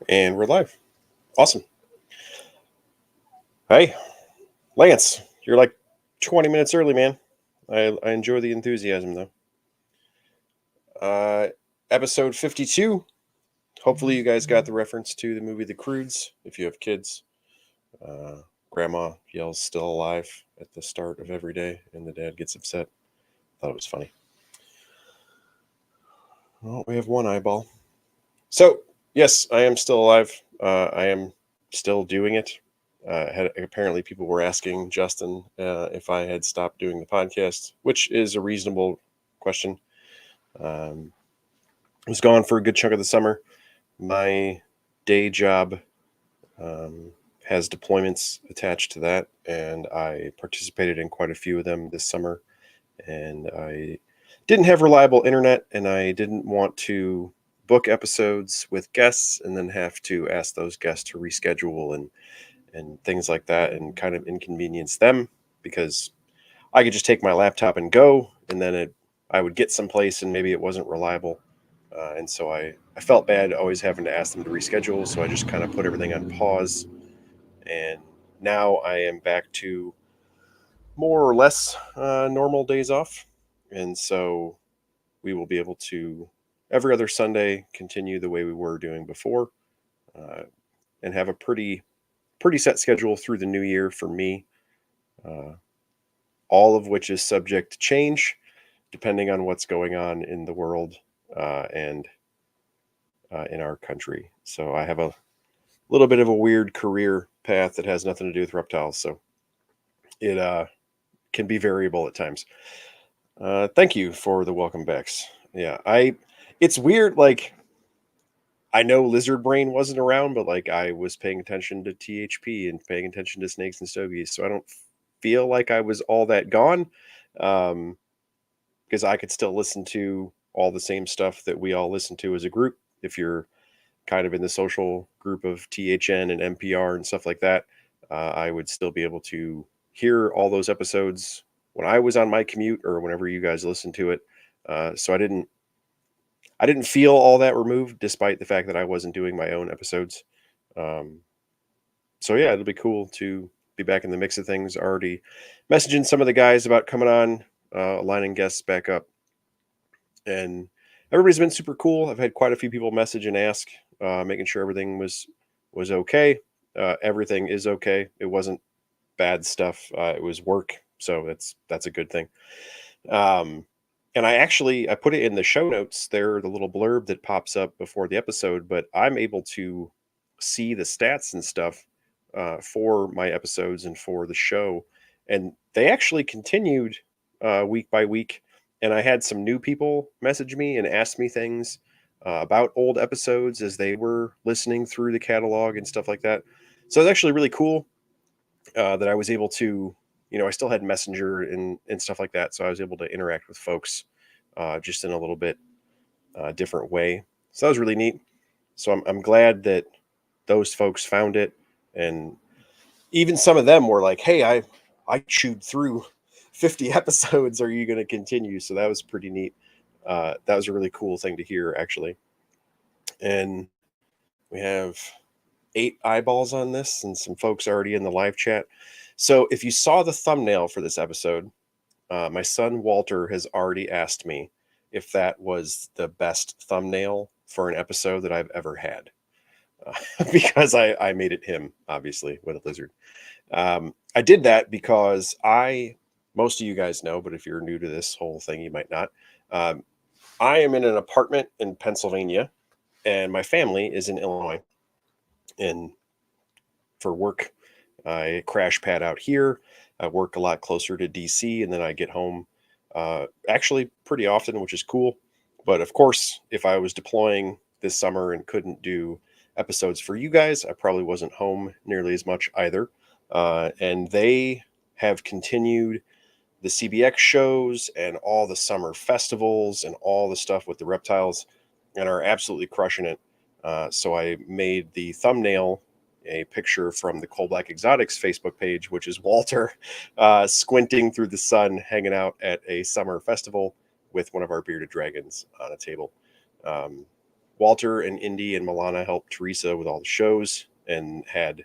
And we're live. Awesome. Hey, Lance, you're like 20 minutes early, man. I enjoy the enthusiasm, though. Uh, Episode 52. Hopefully, you guys got the reference to the movie The Croods. If you have kids, uh, grandma yells still alive at the start of every day, and the dad gets upset. Thought it was funny. Well, we have one eyeball. So, yes, I am still alive. I am still doing it. Apparently, people were asking Justin if I had stopped doing the podcast, which is a reasonable question. I was gone for a good chunk of the summer. My day job um, has deployments attached to that, and I participated in quite a few of them this summer. And I didn't have reliable internet, and I didn't want to book episodes with guests and then have to ask those guests to reschedule and things like that and kind of inconvenience them because I could just take my laptop and go, and then I would get someplace and maybe it wasn't reliable. And so I felt bad always having to ask them to reschedule. So I just kind of put everything on pause. And now I am back to more or less normal days off. And so we will be able to, every other Sunday, continue the way we were doing before uh, and have a pretty set schedule through the new year for me. Uh, all of which is subject to change depending on what's going on in the world and in our country. So I have a little bit of a weird career path that has nothing to do with reptiles. So it can be variable at times. Thank you for the welcome backs. Yeah, it's weird. Like, I know Lizard Brain wasn't around, but like I was paying attention to THP and paying attention to Snakes and Stogies. So I don't feel like I was all that gone. Um, because I could still listen to all the same stuff that we all listen to as a group. If you're kind of in the social group of THN and NPR and stuff like that, I would still be able to hear all those episodes when I was on my commute or whenever you guys listen to it. So I didn't feel all that removed, despite the fact that I wasn't doing my own episodes. Um, so yeah, it'll be cool to be back in the mix of things. Already messaging some of the guys about coming on, lining guests back up, and everybody's been super cool. I've had quite a few people message and ask, making sure everything was okay. Everything is okay. It wasn't bad stuff. It was work, so that's a good thing. Um, and I put it in the show notes there, the little blurb that pops up before the episode. But I'm able to see the stats and stuff for my episodes and for the show, and they actually continued week by week. And I had some new people message me and ask me things about old episodes as they were listening through the catalog and stuff like that. So it's actually really cool that I was able to, I still had Messenger and stuff like that. So I was able to interact with folks just in a little bit different way. So that was really neat. So I'm glad that those folks found it. And even some of them were like, hey, I chewed through 50 episodes. Are you going to continue? So that was pretty neat. That was a really cool thing to hear, actually. And we have 8 eyeballs on this and some folks already in the live chat. So if you saw the thumbnail for this episode, my son Walter has already asked me if that was the best thumbnail for an episode that I've ever had. Because I made it him, obviously, with a lizard. I did that because most of you guys know, but if you're new to this whole thing, you might not. Um, I am in an apartment in Pennsylvania, and my family is in Illinois. And for work, I crash pad out here. I work a lot closer to DC, and then I get home actually pretty often, which is cool. But of course, if I was deploying this summer and couldn't do episodes for you guys, I probably wasn't home nearly as much either. And they have continued the CBX shows and all the summer festivals and all the stuff with the reptiles and are absolutely crushing it. So I made the thumbnail a picture from the Coal Black Exotics Facebook page, which is Walter squinting through the sun, hanging out at a summer festival with one of our bearded dragons on a table. Um, Walter and Indy and Milana helped Teresa with all the shows and had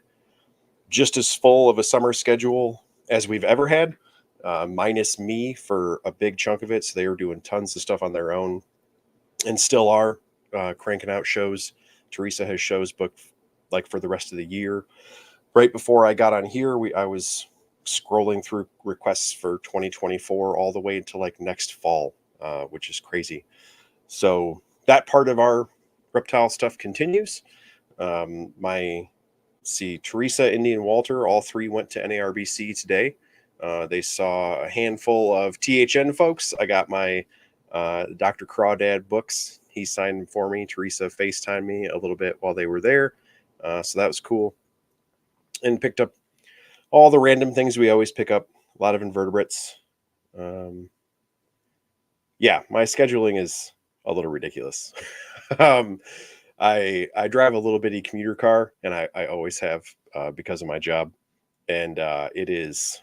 just as full of a summer schedule as we've ever had, minus me for a big chunk of it. So they were doing tons of stuff on their own and still are cranking out shows. Teresa has shows booked like for the rest of the year. Right before I got on here, I was scrolling through requests for 2024 all the way until like next fall, which is crazy. So that part of our reptile stuff continues. Teresa, Indy, and Walter, all three went to NARBC today. They saw a handful of THN folks. I got my Dr. Crawdad books. He signed them for me. Teresa FaceTimed me a little bit while they were there. So that was cool. And picked up all the random things we always pick up. A lot of invertebrates. Yeah, my scheduling is a little ridiculous. I drive a little bitty commuter car, and I always have because of my job, and it's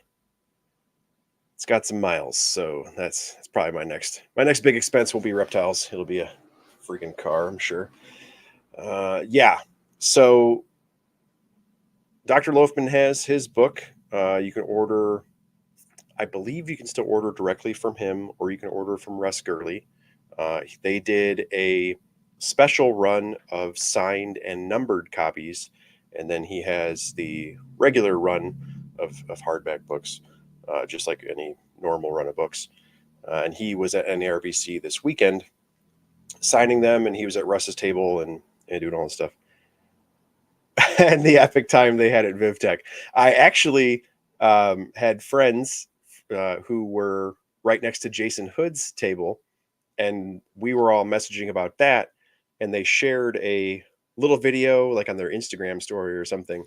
got some miles, so that's probably my next big expense will be reptiles. It'll be a freaking car, I'm sure. Yeah, so Dr. Loafman has his book. You can order, I believe you can still order directly from him, or you can order from Russ Gurley. They did a special run of signed and numbered copies, and then he has the regular run of hardback books, just like any normal run of books. And he was at NARBC this weekend signing them, and he was at Russ's table and doing all this stuff. And the epic time they had at VivTech. I actually had friends who were right next to Jason Hood's table, and we were all messaging about that, and they shared a little video like on their Instagram story or something.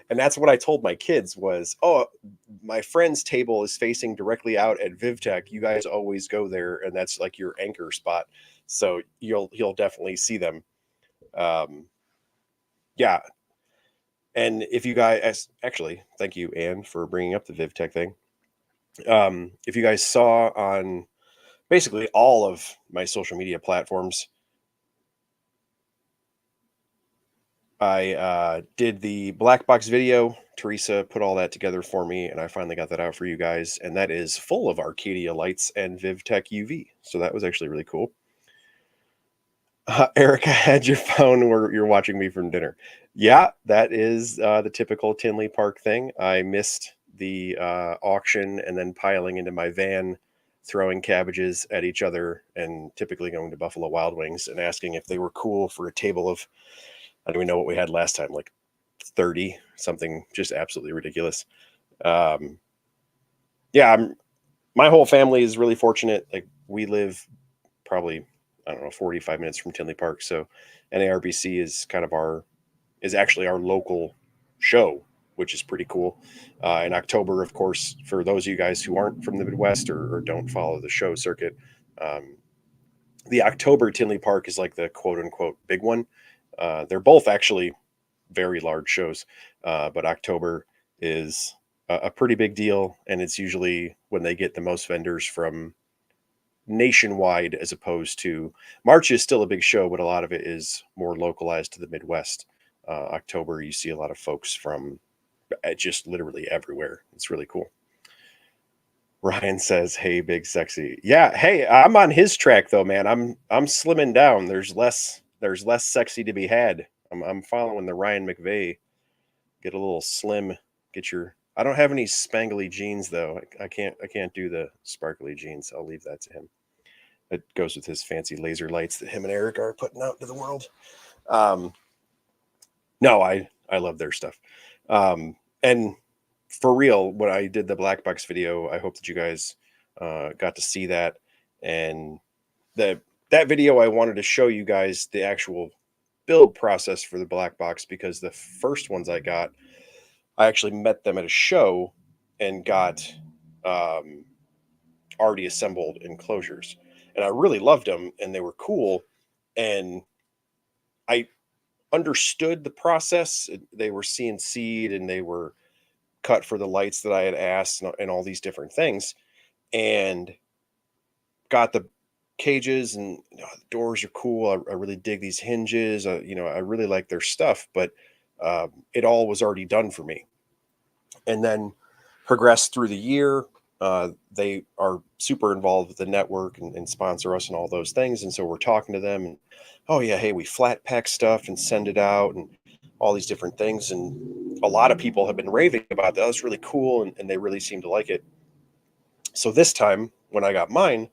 And that's what I told my kids was, oh, my friend's table is facing directly out at VivTech. You guys always go there, and that's like your anchor spot. So you'll definitely see them. Yeah. And if you guys actually, thank you, Anne, for bringing up the VivTech thing. If you guys saw on basically all of my social media platforms, I did the black box video. Teresa put all that together for me, and I finally got that out for you guys. And that is full of Arcadia lights and VivTech UV. So that was actually really cool. Erica had your phone where you're watching me from dinner. Yeah, that is the typical Tinley Park thing. I missed the auction and then piling into my van, throwing cabbages at each other, and typically going to Buffalo Wild Wings and asking if they were cool for a table of, I don't even know what we had last time, like 30, something just absolutely ridiculous. Yeah, my whole family is really fortunate. Like we live probably, I don't know, 45 minutes from Tinley Park. So NARBC is actually our local show, which is pretty cool. In October, of course, for those of you guys who aren't from the Midwest or don't follow the show circuit, the October Tinley Park is like the quote unquote big one. They're both actually very large shows, but October is a pretty big deal, and it's usually when they get the most vendors from nationwide, as opposed to March is still a big show, but a lot of it is more localized to the Midwest. October, you see a lot of folks from just literally everywhere. It's really cool. Ryan says, "Hey, big sexy." Yeah, hey, I'm on his track though, man. I'm slimming down. There's less sexy to be had. I'm following the Ryan McVeigh. Get a little slim. Get your. I don't have any spangly jeans though. I can't do the sparkly jeans. I'll leave that to him. It goes with his fancy laser lights that him and Eric are putting out to the world. No, I love their stuff. And for real, when I did the black box video, I hope that you guys got to see that. And that video, I wanted to show you guys the actual build process for the black box, because the first ones I got, I actually met them at a show and got already assembled enclosures, and I really loved them, and they were cool, and I understood the process. They were CNC'd and they were cut for the lights that I had asked, and all these different things, and got the cages, and the doors are cool. I really dig these hinges. I really like their stuff, but it all was already done for me. And then progressed through the year. They are super involved with the network and sponsor us and all those things. And so we're talking to them, and oh yeah, hey, we flat pack stuff and send it out and all these different things. And a lot of people have been raving about that. That's really cool, and they really seem to like it. So this time when I got mine,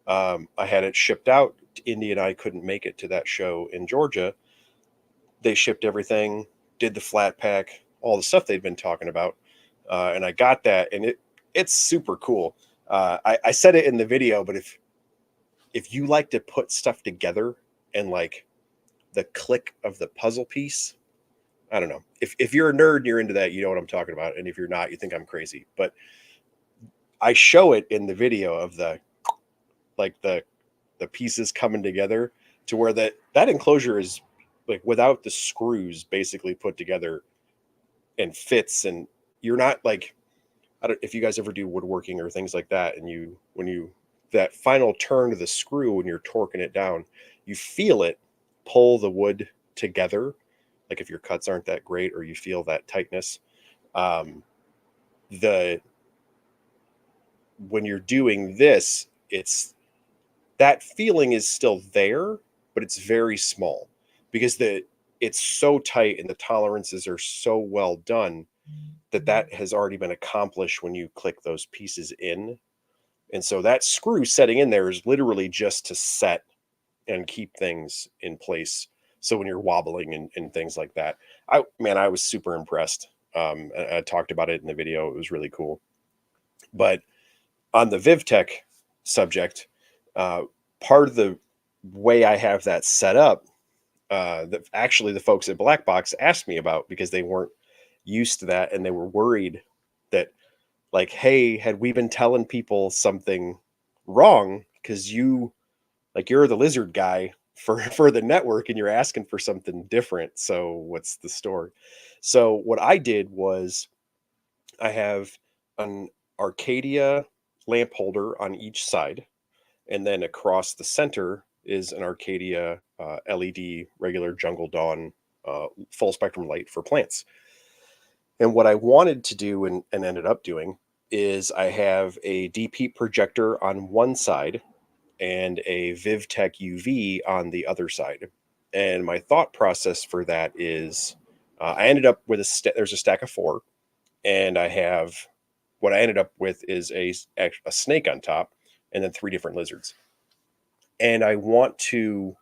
I had it shipped out. Indy and I couldn't make it to that show in Georgia. They shipped everything, did the flat pack, all the stuff they'd been talking about, and I got that, and it's super cool. I said it in the video, but if you like to put stuff together and like the click of the puzzle piece, I don't know. If you're a nerd and you're into that, you know what I'm talking about, and if you're not, you think I'm crazy. But I show it in the video of the pieces coming together to where that enclosure is like without the screws basically put together and fits. And you're not like, I don't, if you guys ever do woodworking or things like that, and when you that final turn of the screw when you're torquing it down, you feel it pull the wood together. Like if your cuts aren't that great or you feel that tightness, um, the when you're doing this, it's that feeling is still there, but it's very small because it's so tight and the tolerances are so well done that has already been accomplished when you click those pieces in. And so that screw setting in there is literally just to set and keep things in place. So when you're wobbling and things like that, I was super impressed. I talked about it in the video. It was really cool. But on the VivTech subject, uh, part of the way I have that set up, that actually the folks at Black Box asked me about because they weren't used to that and they were worried that, like, hey, had we been telling people something wrong? Because you're the lizard guy for for the network and you're asking for something different. So what's the story? So what I did was I have an Arcadia lamp holder on each side, and then across the center is an Arcadia LED regular Jungle Dawn full spectrum light for plants. And what I wanted to do and ended up doing is I have a DP projector on one side and a VivTech UV on the other side. And my thought process for that is I ended up with there's a stack of four, and I have what I ended up with is a snake on top and then three different lizards. And I want to,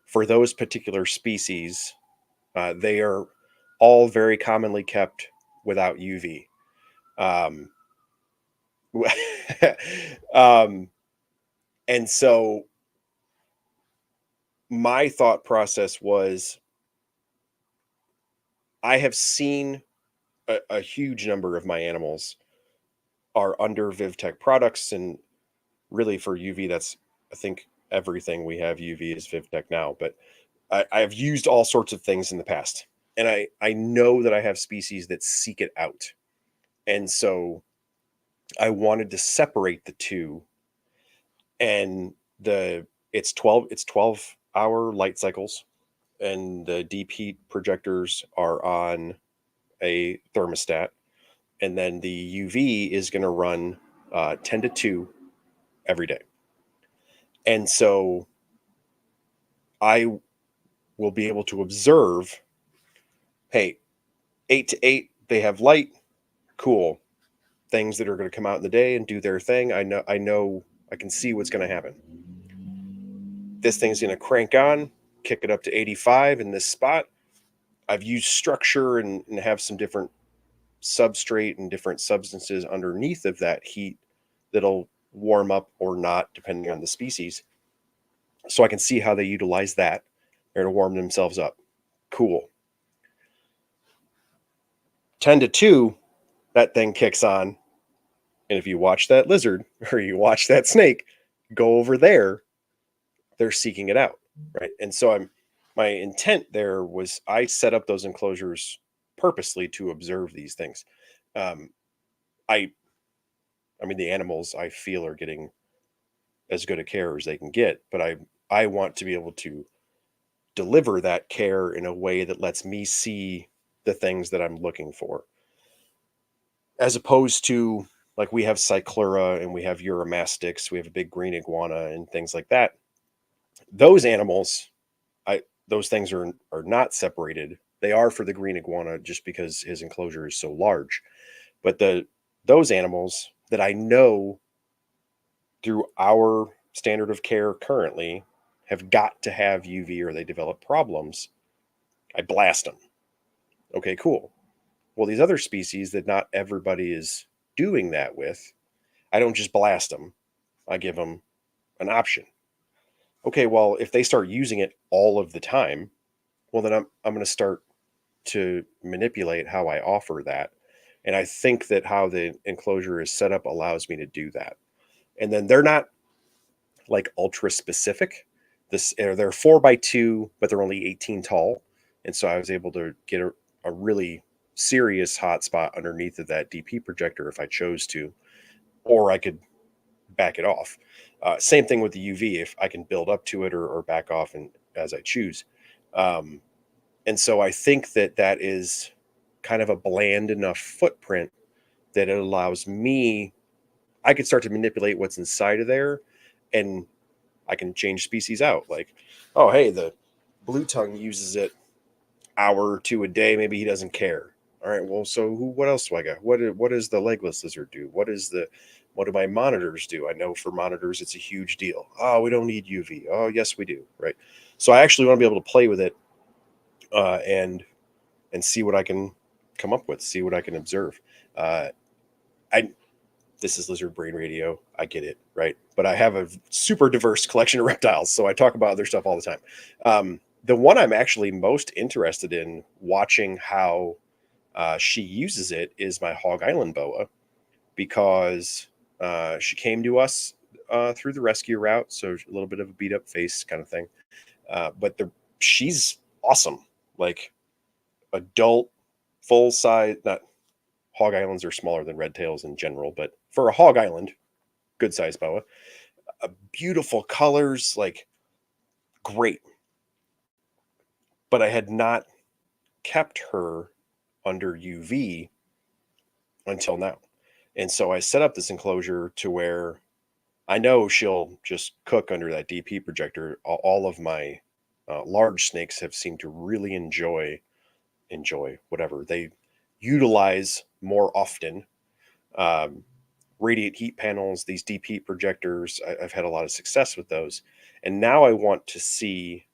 for those particular species, they are all very commonly kept without UV. Um, um, and so my thought process was I have seen a huge number of my animals are under VivTech products, and really for UV, that's I think everything we have UV is VivTech now. But I have used all sorts of things in the past, and I know that I have species that seek it out, and so I wanted to separate the two. And it's 12 hour light cycles, and the deep heat projectors are on a thermostat, and then the UV is going to run 10 to 2 every day. And so I will be able to observe, hey, 8 to 8, they have light, cool. Things that are going to come out in the day and do their thing. I know I can see what's going to happen. This thing's going to crank on, kick it up to 85 in this spot. I've used structure and have some different substrate and different substances underneath of that heat that'll warm up or not, depending on the species. So I can see how they utilize that or to warm themselves up. Cool. 10 to 2, that thing kicks on. And if you watch that lizard or you watch that snake go over there, they're seeking it out. Right. And so my intent there was I set up those enclosures purposely to observe these things. Um, I I mean, the animals I feel are getting as good a care as they can get, but I want to be able to deliver that care in a way that lets me see the things that I'm looking for, as opposed to, like, we have cyclura and we have uromastyx, we have a big green iguana and things like that. Those animals, I those things are not separated. They are for the green iguana just because his enclosure is so large. But those animals that I know through our standard of care currently have got to have UV or they develop problems, I blast them. Okay, cool. Well, these other species that not everybody is doing that with, I don't just blast them. I give them an option. Okay, well, if they start using it all of the time, well, then I'm going to start to manipulate how I offer that. And I think that how the enclosure is set up allows me to do that. And then they're not like ultra specific. They're 4x2, but they're only 18 tall. And so I was able to get a really serious hot spot underneath of that DP projector if I chose to, or I could back it off. Same thing with the UV, if I can build up to it or back off and as I choose. Um, and so I think that that is kind of a bland enough footprint that it allows me, I could start to manipulate what's inside of there, and I can change species out. Like, oh, hey, the blue tongue uses it hour or two a day. Maybe he doesn't care. All right, well, so what else do I got? What does the legless lizard do? What do my monitors do? I know for monitors it's a huge deal. Oh, we don't need UV. Oh, yes, we do. Right. So I actually want to be able to play with it, uh, and and see what I can come up with, see what I can observe. Uh, I This is Lizard Brain Radio. I get it, right? But I have a super diverse collection of reptiles, so I talk about other stuff all the time. The one I'm actually most interested in watching how she uses it is my Hog Island boa, because she came to us through the rescue route, so a little bit of a beat up face kind of thing. But she's awesome, like adult, full size. Not Hog Islands are smaller than red tails in general, but for a Hog Island, good size boa, beautiful colors, like great. But I had not kept her under UV until now. And so I set up this enclosure to where I know she'll just cook under that DP projector. All of my large snakes have seemed to really enjoy whatever they utilize more often. Um, Radiant heat panels, these deep heat projectors, I've had a lot of success with those. And now I want to see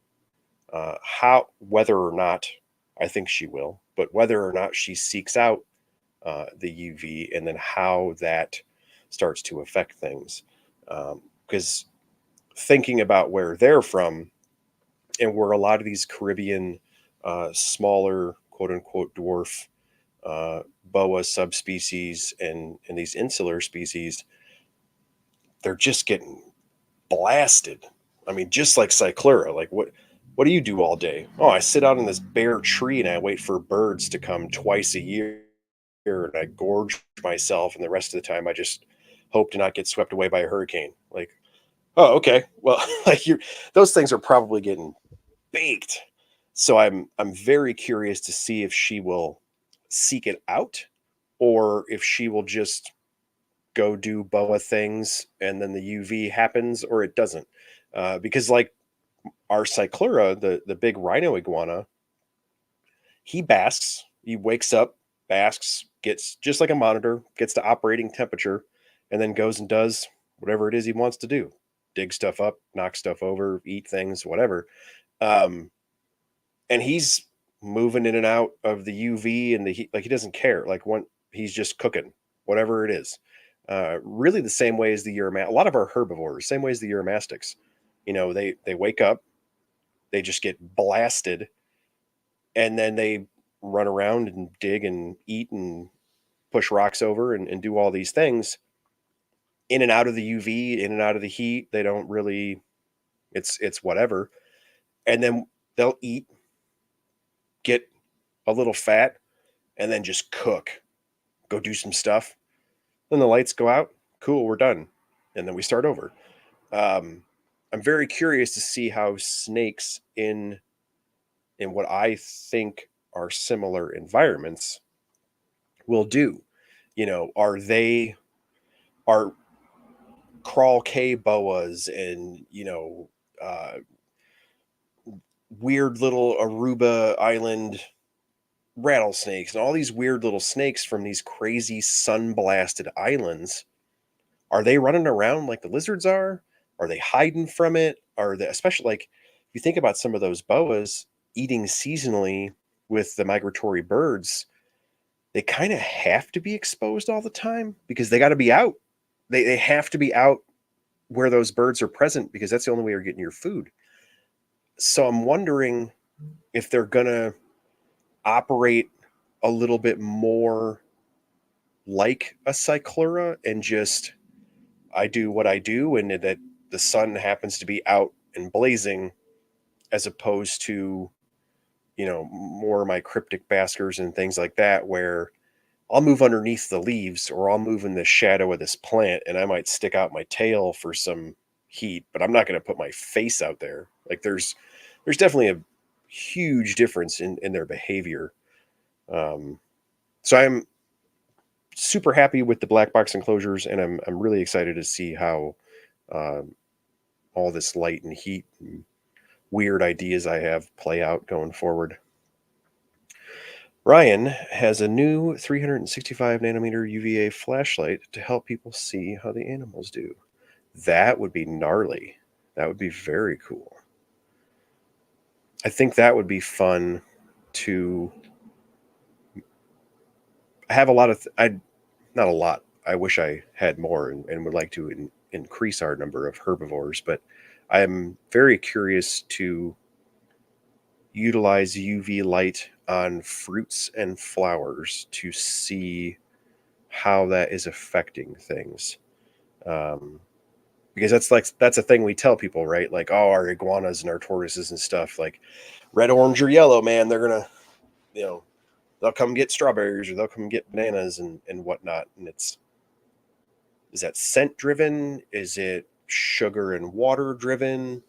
how, whether or not, I think she will, but whether or not she seeks out the UV, and then how that starts to affect things. Because thinking about where they're from, and where a lot of these Caribbean smaller quote unquote dwarf boa subspecies and these insular species, they're just getting blasted. I mean, just like Cyclura, like what do you do all day? Oh, I sit out in this bare tree and I wait for birds to come twice a year, and I gorge myself, and the rest of the time I just hope to not get swept away by a hurricane. Like, oh, okay. Well, like you those things are probably getting baked. So I'm very curious to see if she will seek it out, or if she will just go do boa things and then the UV happens or it doesn't. Because like our Cyclura, the big rhino iguana, he basks, he wakes up, basks, gets just like a monitor, gets to operating temperature, and then goes and does whatever it is he wants to do. Dig stuff up, knock stuff over, eat things, whatever. Um, and he's moving in and out of the UV and the heat, like he doesn't care. Like when he's just cooking, whatever it is. Really, the same way as the a lot of our herbivores, same way as the uromastyx. You know, they wake up, they just get blasted, and then they run around and dig and eat and push rocks over and do all these things in and out of the UV, in and out of the heat. They don't really. It's whatever, and then they'll eat, get a little fat, and then just cook, go do some stuff. Then the lights go out. Cool, we're done. And then we start over. I'm very curious to see how snakes in what I think are similar environments will do. Are crawl K boas and uh, weird little Aruba Island rattlesnakes and all these weird little snakes from these crazy sun blasted islands. Are they running around like the lizards are? Are they hiding from it? Are they, especially like if you think about some of those boas eating seasonally with the migratory birds, they kind of have to be exposed all the time because they got to be out. They have to be out where those birds are present because that's the only way you're getting your food. So I'm wondering if they're going to operate a little bit more like a cyclura and just I do what I do and that the sun happens to be out and blazing as opposed to, more of my cryptic baskers and things like that where I'll move underneath the leaves or I'll move in the shadow of this plant and I might stick out my tail for some heat, but I'm not going to put my face out there. Like there's definitely a huge difference in their behavior. Um, so I'm super happy with the black box enclosures and I'm really excited to see how um, all this light and heat and weird ideas I have play out going forward. Ryan has a new 365 nanometer UVA flashlight to help people see how the animals do. That would be gnarly. That would be very cool. I think that would be fun to have a lot of. Not a lot. I wish I had more and would like to increase our number of herbivores, but I'm very curious to utilize UV light on fruits and flowers to see how that is affecting things. Um, because that's a thing we tell people, right? Like, oh, our iguanas and our tortoises and stuff, like red, orange, or yellow, man, they're gonna, you know, they'll come get strawberries or they'll come get bananas and whatnot. And is that scent driven? Is it sugar and water driven?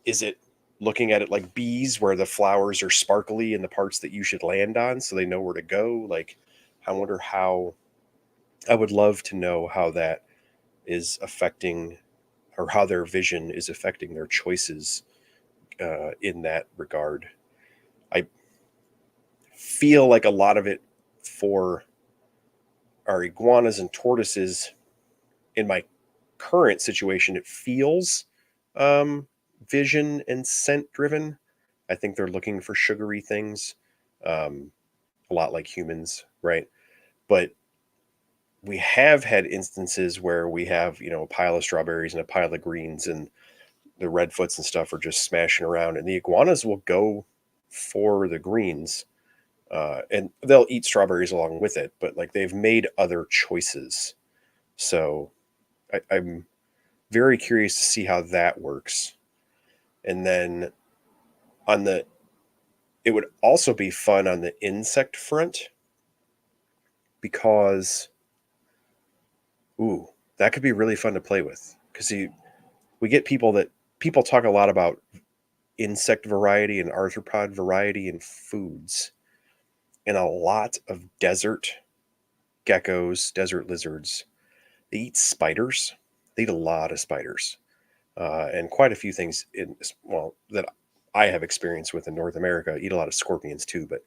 Is it looking at it like bees where the flowers are sparkly in the parts that you should land on so they know where to go? Like, I wonder how, I would love to know how that is affecting or how their vision is affecting their choices in that regard. I feel like a lot of it for our iguanas and tortoises in my current situation, it feels um, vision and scent driven. I think they're looking for sugary things, um, a lot like humans, right? But we have had instances where we have, a pile of strawberries and a pile of greens, and the redfoots and stuff are just smashing around, and the iguanas will go for the greens, and they'll eat strawberries along with it. But like they've made other choices, so I'm very curious to see how that works. And then on the, it would also be fun on the insect front because, ooh, that could be really fun to play with because we get people talk a lot about insect variety and arthropod variety in foods, and a lot of desert geckos, desert lizards, they eat spiders. They eat a lot of spiders, and quite a few things that I have experience with in North America. Eat a lot of scorpions too, but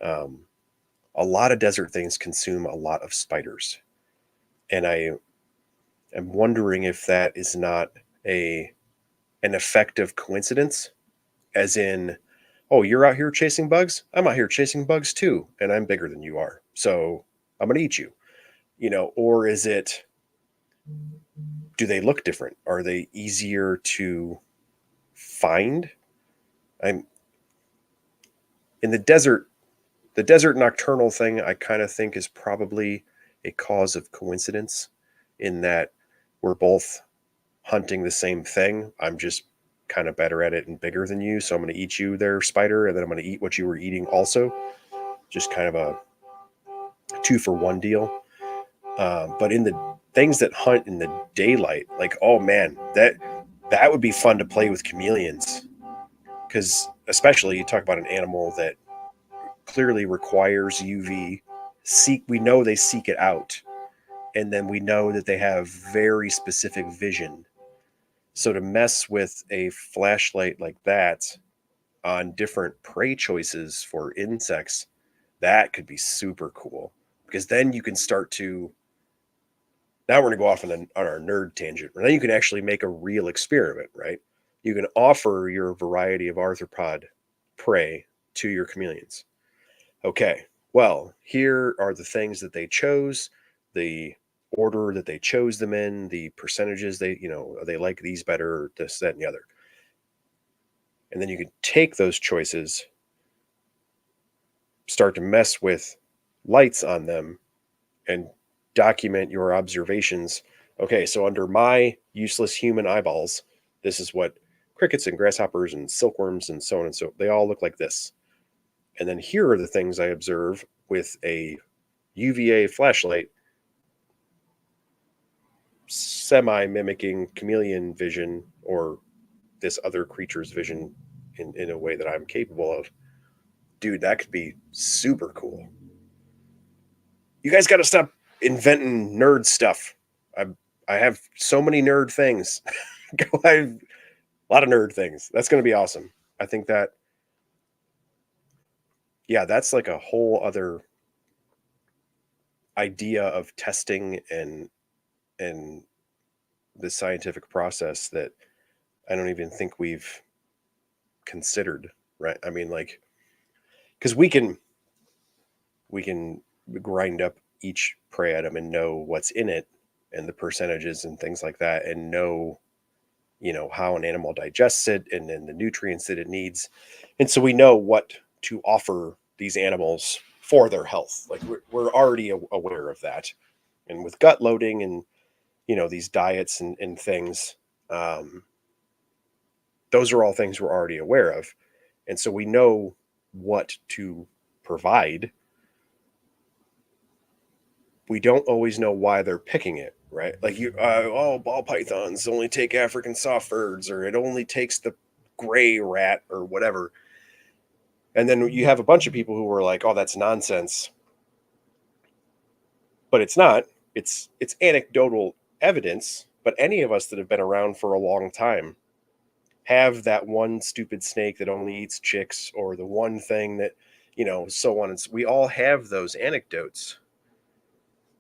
um, a lot of desert things consume a lot of spiders, and I am wondering if that is not a an effective coincidence, as in, oh, you're out here chasing bugs, I'm out here chasing bugs too, and I'm bigger than you are, so I'm gonna eat you, or is it? Do they look different? Are they easier to find? I'm in the desert. The desert nocturnal thing, I kind of think, is probably a cause of coincidence in that we're both hunting the same thing. I'm just kind of better at it and bigger than you. So I'm going to eat you there, spider, and then I'm going to eat what you were eating also. Just kind of a two for one deal. But in the things that hunt in the daylight. Like, oh man, that would be fun to play with chameleons, because especially you talk about an animal that clearly requires UV. We know they seek it out, and then we know that they have very specific vision. So to mess with a flashlight like that on different prey choices for insects, that could be super cool, because then you can start to, now we're going to go off on our nerd tangent. Then you can actually make a real experiment, right? You can offer your variety of arthropod prey to your chameleons. Okay, well, here are the things that they chose, the order that they chose them in, the percentages they like these better, this, that, and the other. And then you can take those choices, start to mess with lights on them, and document your observations. Okay, so under my useless human eyeballs, this is what crickets and grasshoppers and silkworms and so on and so, they all look like this. And then here are the things I observe with a UVA flashlight, semi mimicking chameleon vision or this other creature's vision in a way that I'm capable of. Dude, that could be super cool. You guys got to stop inventing nerd stuff. I have so many nerd things. I have a lot of nerd things. That's going to be awesome. I think that, yeah, that's like a whole other idea of testing and the scientific process that I don't even think we've considered, right? I mean, like, because we can grind up each prey item and know what's in it and the percentages and things like that, and know how an animal digests it and then the nutrients that it needs, and so we know what to offer these animals for their health. Like, we're already aware of that, and with gut loading and these diets and things, those are all things we're already aware of, and so we know what to provide. We don't always know why they're picking it, right? Like, ball pythons only take African soft birds, or it only takes the gray rat or whatever. And then you have a bunch of people who were like, oh, that's nonsense. But it's not. It's anecdotal evidence. But any of us that have been around for a long time have that one stupid snake that only eats chicks, or the one thing that, so on. And so we all have those anecdotes.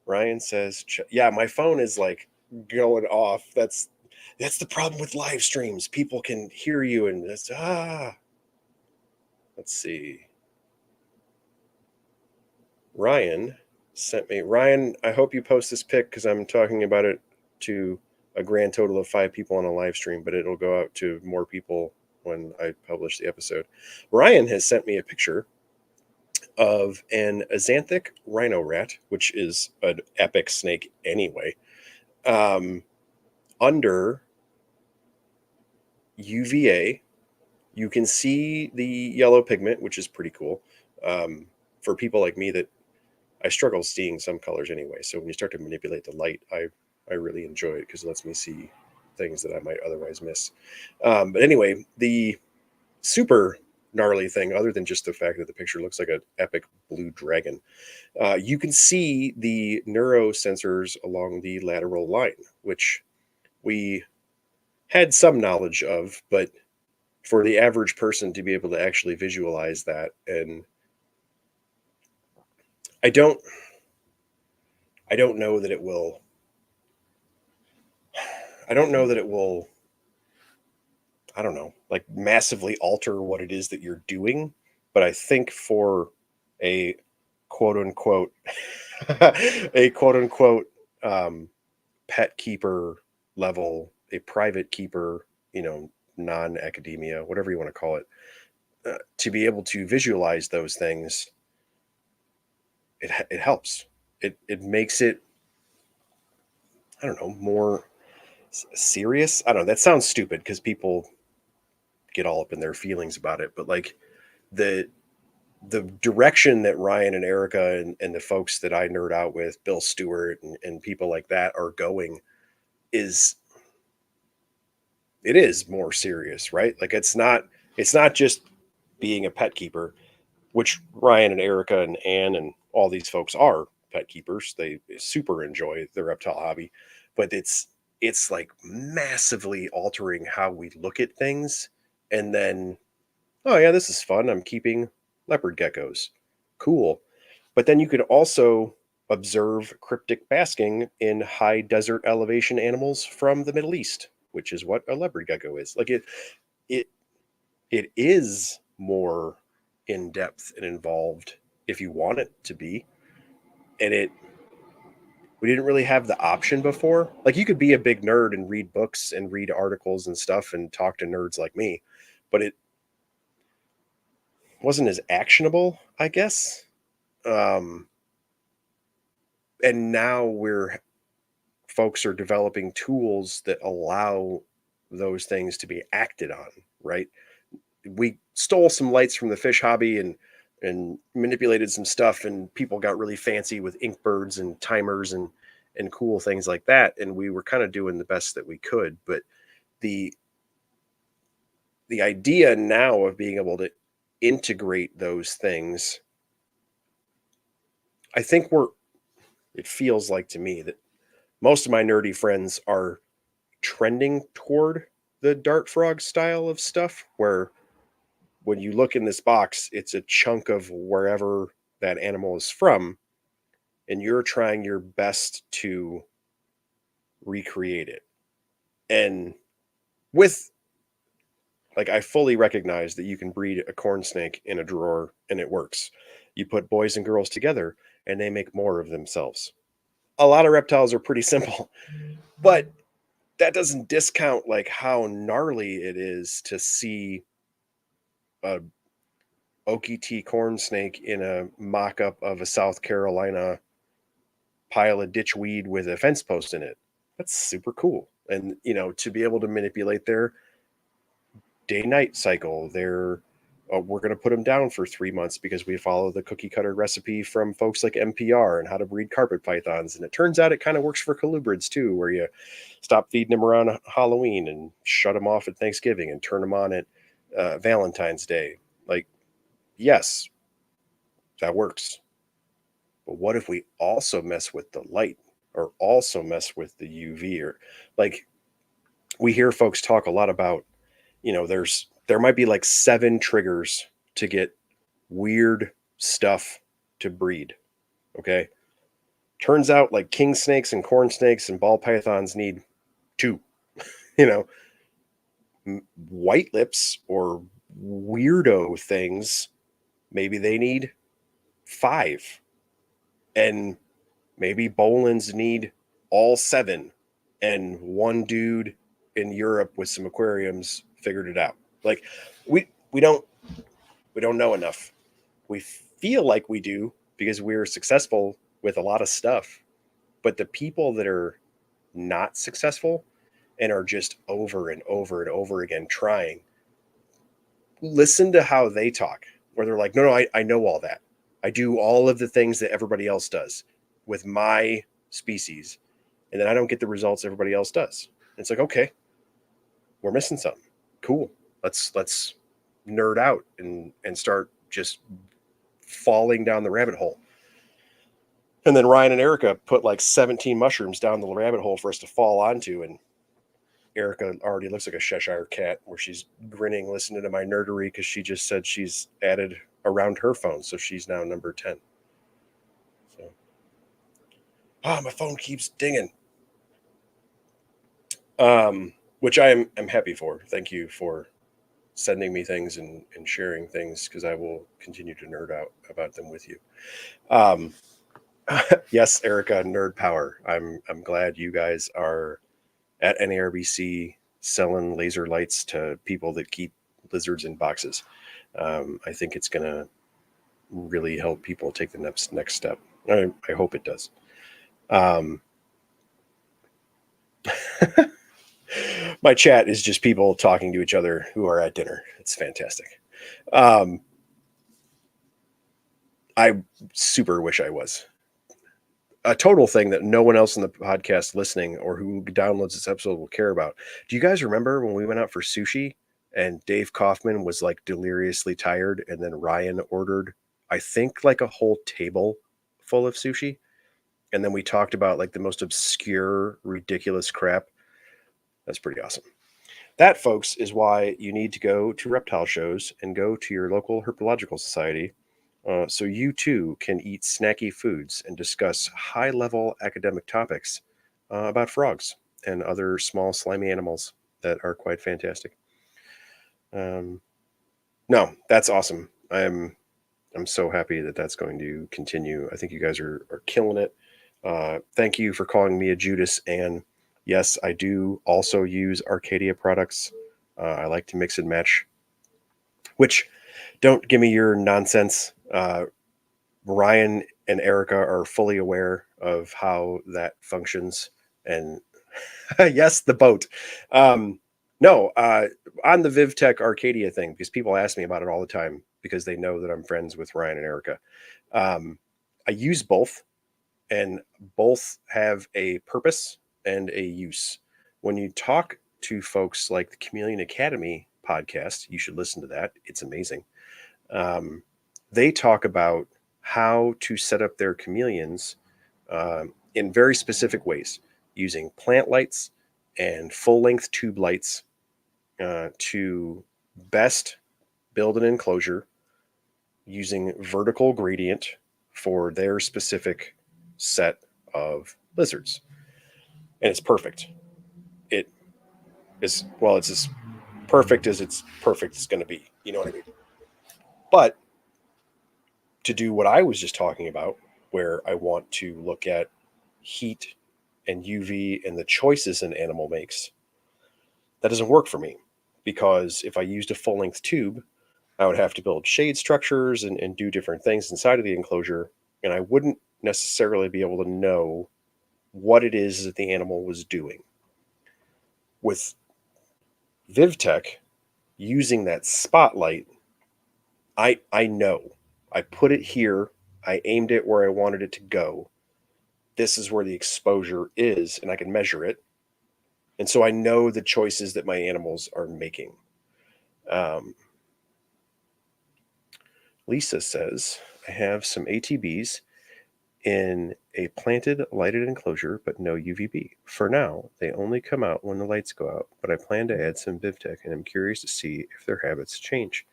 Ryan says, yeah, my phone is like going off. That's the problem with live streams. People can hear you and it's, let's see. Ryan sent me. Ryan, I hope you post this pic, because I'm talking about it to a grand total of 5 people on a live stream, but it'll go out to more people when I publish the episode. Ryan has sent me a picture of an Axanthic rhino rat, which is an epic snake anyway, under UVA. You can see the yellow pigment, which is pretty cool. For people like me, that I struggle seeing some colors anyway. So when you start to manipulate the light, I really enjoy it, because it lets me see things that I might otherwise miss. But anyway, the super gnarly thing, other than just the fact that the picture looks like an epic blue dragon, you can see the neurosensors along the lateral line, which we had some knowledge of, but for the average person to be able to actually visualize that, and I don't know that it will. I don't know that it will. I don't know, like, massively alter what it is that you're doing, but I think for a quote unquote a quote unquote pet keeper level, a private keeper, non-academia, whatever you want to call it, to be able to visualize those things, it helps. It makes it, I don't know, more serious. I don't know. That sounds stupid, because people get all up in their feelings about it, but like, the the direction that Ryan and Erica and the folks that I nerd out with, Bill Stewart and people like that are going is it is more serious, right? Like it's not just being a pet keeper, which Ryan and Erica and Ann and all these folks are pet keepers. They super enjoy the reptile hobby, but it's like massively altering how we look at things. And then, oh yeah, this is fun. I'm keeping leopard geckos. Cool. But then you could also observe cryptic basking in high desert elevation animals from the Middle East, which is what a leopard gecko is. Like it it is more in depth and involved if you want it to be. And it we didn't really have the option before. Like you could be a big nerd and read books and read articles and stuff and talk to nerds like me, but it wasn't as actionable, I guess. Um, and now we're folks are developing tools that allow those things to be acted on, right? We stole some lights from the fish hobby and manipulated some stuff, and people got really fancy with ink birds and timers and cool things like that, and we were kind of doing the best that we could. But the the idea now of being able to integrate those things, I think we're it feels like to me that most of my nerdy friends are trending toward the dart frog style of stuff where when you look in this box, it's a chunk of wherever that animal is from, and you're trying your best to recreate it. And with like, I fully recognize that you can breed a corn snake in a drawer and it works. You put boys and girls together and they make more of themselves. A lot of reptiles are pretty simple, but that doesn't discount like how gnarly it is to see a Okie corn snake in a mock-up of a South Carolina pile of ditchweed with a fence post in it. That's super cool. And to be able to manipulate their day-night cycle, their we're going to put them down for 3 months because we follow the cookie cutter recipe from folks like NPR and how to breed carpet pythons. And it turns out it kind of works for colubrids too, where you stop feeding them around Halloween and shut them off at Thanksgiving and turn them on at Valentine's Day. Like, yes, that works. But what if we also mess with the light or also mess with the UV? Or like we hear folks talk a lot about, there might be like 7 triggers to get weird stuff to breed. Okay. Turns out like king snakes and corn snakes and ball pythons need 2, you know, white lips or weirdo things. Maybe they need 5. And maybe Bolins need all 7, and one dude in Europe with some aquariums figured it out. Like we don't know enough. We feel like we do because we're successful with a lot of stuff. But the people that are not successful and are just over and over and over again trying, listen to how they talk, where they're like, no, I know all that. I do all of the things that everybody else does with my species, and then I don't get the results everybody else does. And it's like, okay, we're missing something. Cool. Let's nerd out and start just falling down the rabbit hole. And then Ryan and Erica put like 17 mushrooms down the rabbit hole for us to fall onto. And Erica already looks like a Cheshire cat where she's grinning, listening to my nerdery because she just said she's added around her phone. So she's now number 10. So, my phone keeps dinging. Which I'm happy for. Thank you for sending me things and sharing things because I will continue to nerd out about them with you. Yes, Erica, nerd power. I'm glad you guys are at NARBC selling laser lights to people that keep lizards in boxes. I think it's going to really help people take the next step. I hope it does. My chat is just people talking to each other who are at dinner. It's fantastic. I super wish I was. A total thing that no one else in the podcast listening or who downloads this episode will care about. Do you guys remember when we went out for sushi and Dave Kaufman was like deliriously tired and then Ryan ordered, I think, like a whole table full of sushi? And then we talked about like the most obscure, ridiculous crap. That's pretty awesome. That, folks, is why you need to go to reptile shows and go to your local herpetological society so you too can eat snacky foods and discuss high level academic topics about frogs and other small slimy animals that are quite fantastic. No, that's awesome. I'm so happy that that's going to continue. I think you guys are killing it. Thank you for calling me a Judas. And yes, I do also use Arcadia products. I like to mix and match, which don't give me your nonsense. Ryan and Erica are fully aware of how that functions. And yes, the boat. No, on the VivTech Arcadia thing, because people ask me about it all the time because they know that I'm friends with Ryan and Erica. I use both, and both have a purpose and a use. When you talk to folks like the Chameleon Academy podcast, you should listen to that. It's amazing. They talk about how to set up their chameleons in very specific ways using plant lights and full length tube lights to best build an enclosure using vertical gradient for their specific set of lizards. And it's perfect. It is, well, it's as perfect as it's perfect is going to be. You know what I mean? But to do what I was just talking about, where I want to look at heat and UV and the choices an animal makes, that doesn't work for me. Because if I used a full length tube, I would have to build shade structures and do different things inside of the enclosure. And I wouldn't necessarily be able to know what it is that the animal was doing. With VivTech, using that spotlight, I know. I put it here. I aimed it where I wanted it to go. This is where the exposure is, and I can measure it. And so I know the choices that my animals are making. Lisa says, I have some ATBs in a planted lighted enclosure, but no UVB. For now, they only come out when the lights go out, but I plan to add some VivTech, and I'm curious to see if their habits change.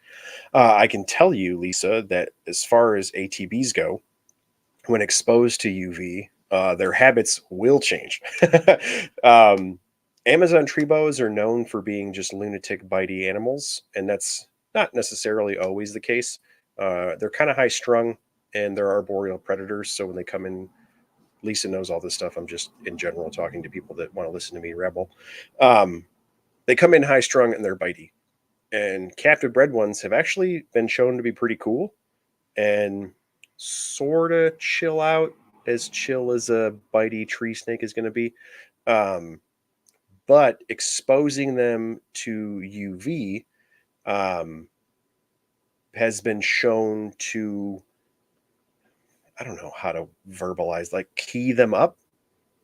I can tell you, Lisa, that as far as ATBs go, when exposed to UV, their habits will change. Amazon tree boas are known for being just lunatic, bitey animals, and that's not necessarily always the case. They're kind of high strung, and they're arboreal predators. So when they come in, Lisa knows all this stuff. I'm just in general talking to people that want to listen to me rebel. They come in high strung and they're bitey. And captive bred ones have actually been shown to be pretty cool and sort of chill out, as chill as a bitey tree snake is going to be. But exposing them to UV has been shown to, I don't know how to verbalize, like key them up.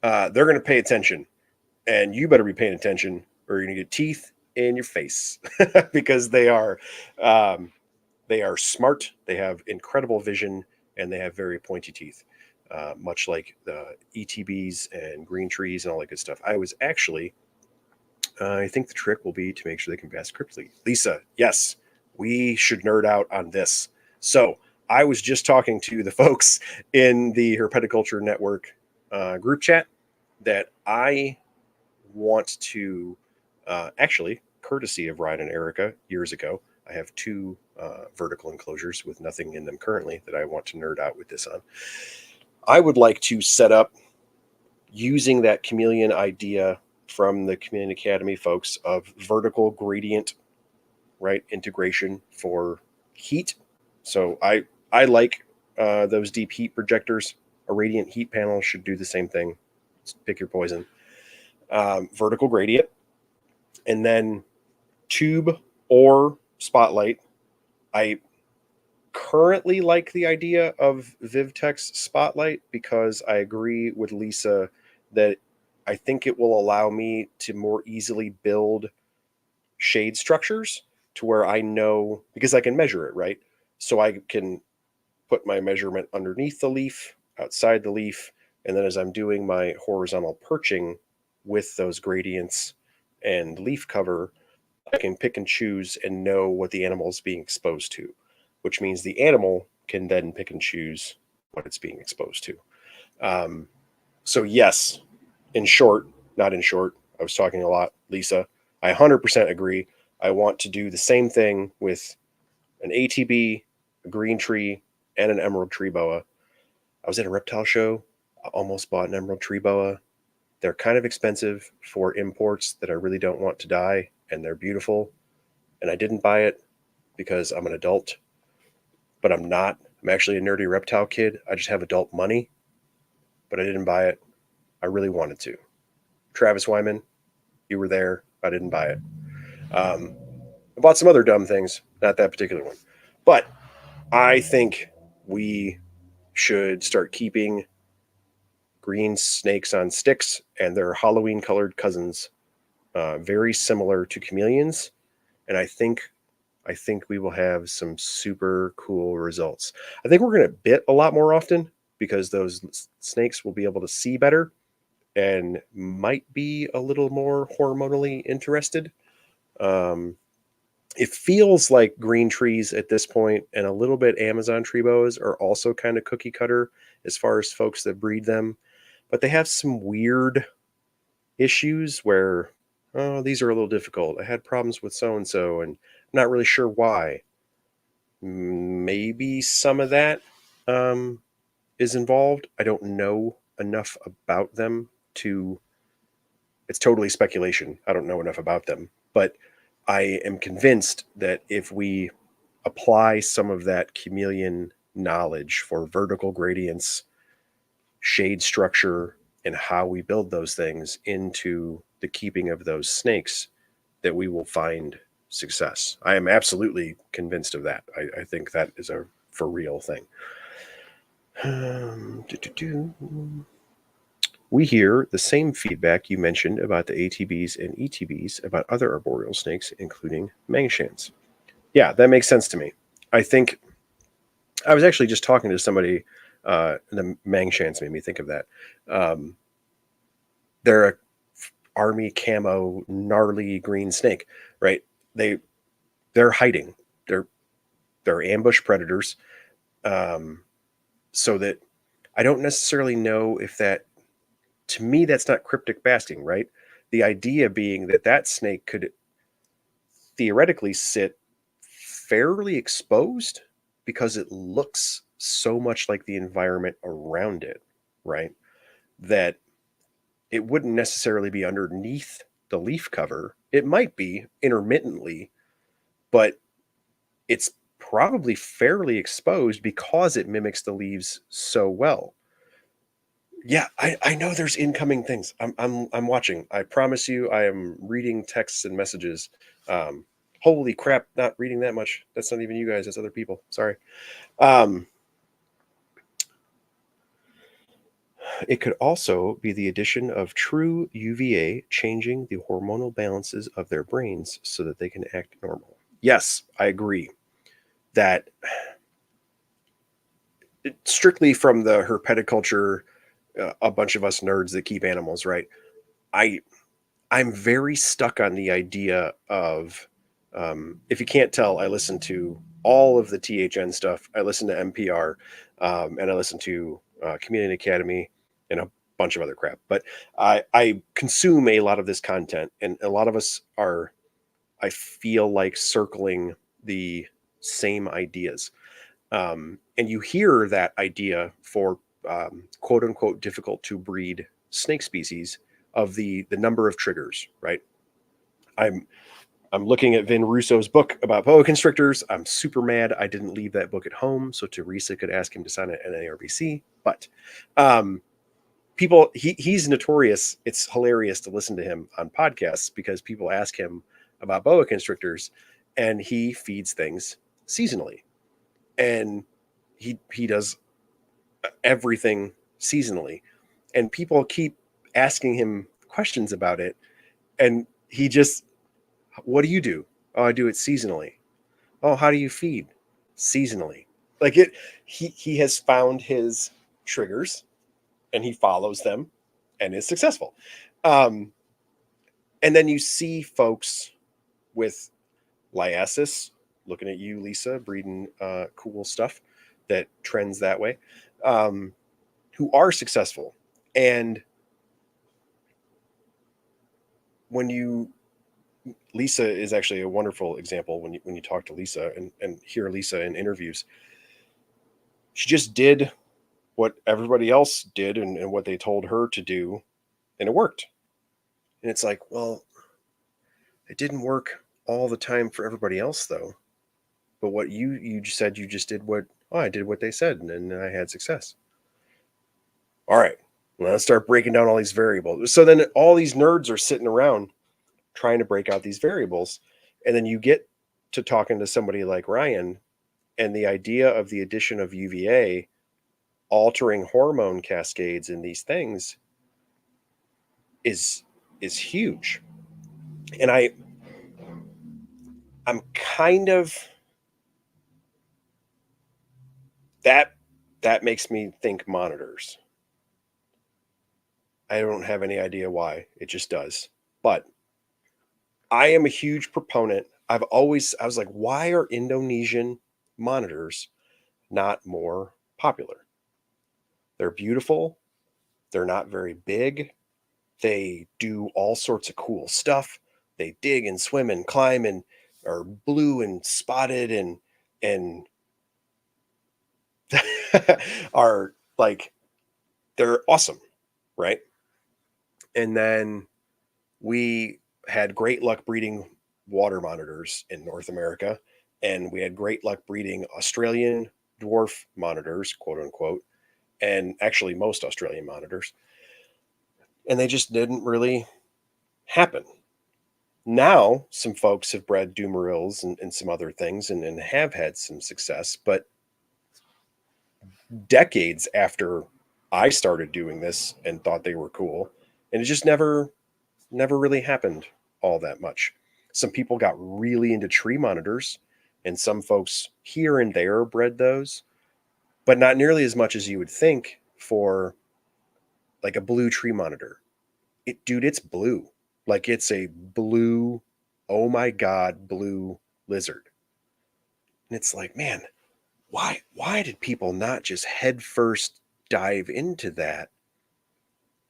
They're going to pay attention, and you better be paying attention, or you're going to get teeth in your face because they are smart. They have incredible vision, and they have very pointy teeth, much like the ETBs and green trees and all that good stuff. I was actually, I think the trick will be to make sure they can pass cryptally. Lisa, yes, we should nerd out on this. So I was just talking to the folks in the Herpetoculture Network group chat that I want to actually, courtesy of Ryan and Erica years ago, I have two vertical enclosures with nothing in them currently that I want to nerd out with this on. I would like to set up using that chameleon idea from the Chameleon Academy folks of vertical gradient, right, integration for heat. So I like those deep heat projectors. A radiant heat panel should do the same thing. Just pick your poison. Vertical gradient, and then tube or spotlight. I currently like the idea of Vivtex Spotlight because I agree with Lisa that I think it will allow me to more easily build shade structures to where I know, because I can measure it, right? So I can put my measurement underneath the leaf, outside the leaf, and then as I'm doing my horizontal perching with those gradients and leaf cover, I can pick and choose and know what the animal is being exposed to, which means the animal can then pick and choose what it's being exposed to. Um, so yes, in short, not in short, I was talking a lot, Lisa. I 100% agree. I want to do the same thing with an ATB, a green tree, and an emerald tree boa. I was at a reptile show. I almost bought an emerald tree boa. They're kind of expensive for imports that I really don't want to die, and they're beautiful. And I didn't buy it because I'm an adult, but I'm not. I'm actually a nerdy reptile kid. I just have adult money, but I didn't buy it. I really wanted to. Travis Wyman, you were there. I didn't buy it. I bought some other dumb things, not that particular one. But I think we should start keeping green snakes on sticks and their Halloween colored cousins, very similar to chameleons. And I think we will have some super cool results. I think we're going to bit a lot more often because those snakes will be able to see better and might be a little more hormonally interested. Um, it feels like green trees at this point and a little bit Amazon tree boas are also kind of cookie cutter as far as folks that breed them, but they have some weird issues where, oh, these are a little difficult. I had problems with so and so, and I'm not really sure why. Maybe some of that um, is involved. I don't know enough about them to. It's totally speculation. I don't know enough about them, but I am convinced that if we apply some of that chameleon knowledge for vertical gradients, shade structure, and how we build those things into the keeping of those snakes, that we will find success. I am absolutely convinced of that. I think that is a for real thing. We hear the same feedback you mentioned about the ATBs and ETBs about other arboreal snakes, including Mangshans. Yeah, that makes sense to me. I think I was actually just talking to somebody. The Mangshans made me think of that. Um, they're a army camo gnarly green snake, right? They they're hiding. They're they're ambush predators. Um, so that I don't necessarily know if that, to me, that's not cryptic basking, right? The idea being that that snake could theoretically sit fairly exposed because it looks so much like the environment around it, right? That it wouldn't necessarily be underneath the leaf cover. It might be intermittently, but it's probably fairly exposed because it mimics the leaves so well. Yeah, I know there's incoming things. I'm watching. I promise you, I am reading texts and messages. Um, Holy crap! Not reading that much. That's not even you guys. That's other people. Sorry. Um, it could also be the addition of true UVA changing the hormonal balances of their brains so that they can act normal. Yes, I agree that strictly from the herpetoculture, a bunch of us nerds that keep animals, right? I I'm very stuck on the idea of, if you can't tell, I listen to all of the THN stuff. I listen to NPR, and I listen to Community Academy and a bunch of other crap. But I consume a lot of this content, and a lot of us are, I feel like, circling the same ideas. And you hear that idea for quote unquote difficult to breed snake species of the number of triggers, right? I'm I'm looking at Vin Russo's book about boa constrictors. I'm super mad I didn't leave that book at home so Teresa could ask him to sign it at NARBC. But um, he's notorious. It's hilarious to listen to him on podcasts because people ask him about boa constrictors, and he feeds things seasonally. and he does everything seasonally, and people keep asking him questions about it, and he just, what do you do? Oh, I do it seasonally. Oh, how do you feed? Seasonally. Like it, he has found his triggers and he follows them and is successful. Um, and then you see folks with Liasis, looking at you, Lisa, breeding cool stuff that trends that way, um, who are successful. And when you, Lisa is actually a wonderful example when you talk to Lisa and hear Lisa in interviews. She just did what everybody else did and what they told her to do, and it worked. And it's like, well, it didn't work all the time for everybody else though. But what you just said, you just did what, oh, I did what they said and I had success. All right, well, let's start breaking down all these variables. So then all these nerds are sitting around trying to break out these variables, and then you get to talking to somebody like Ryan, and the idea of the addition of UVA altering hormone cascades in these things is huge. And I'm kind of, that that makes me think monitors. I don't have any idea why. It just does. But I am a huge proponent. I was like, why are Indonesian monitors not more popular? They're beautiful. They're not very big. They do all sorts of cool stuff. They dig and swim and climb and are blue and spotted and are like, they're awesome, right? And then we had great luck breeding water monitors in North America, and we had great luck breeding Australian dwarf monitors, quote unquote, and actually most Australian monitors, and they just didn't really happen. Now, some folks have bred Dumarils and some other things and have had some success, but decades after I started doing this and thought they were cool, and it just never really happened all that much. Some people got really into tree monitors, and some folks here and there bred those, but not nearly as much as you would think for like a blue tree monitor. Dude, it's blue. Like it's a blue, oh my God, blue lizard. And it's like, man, why did people not just head first dive into that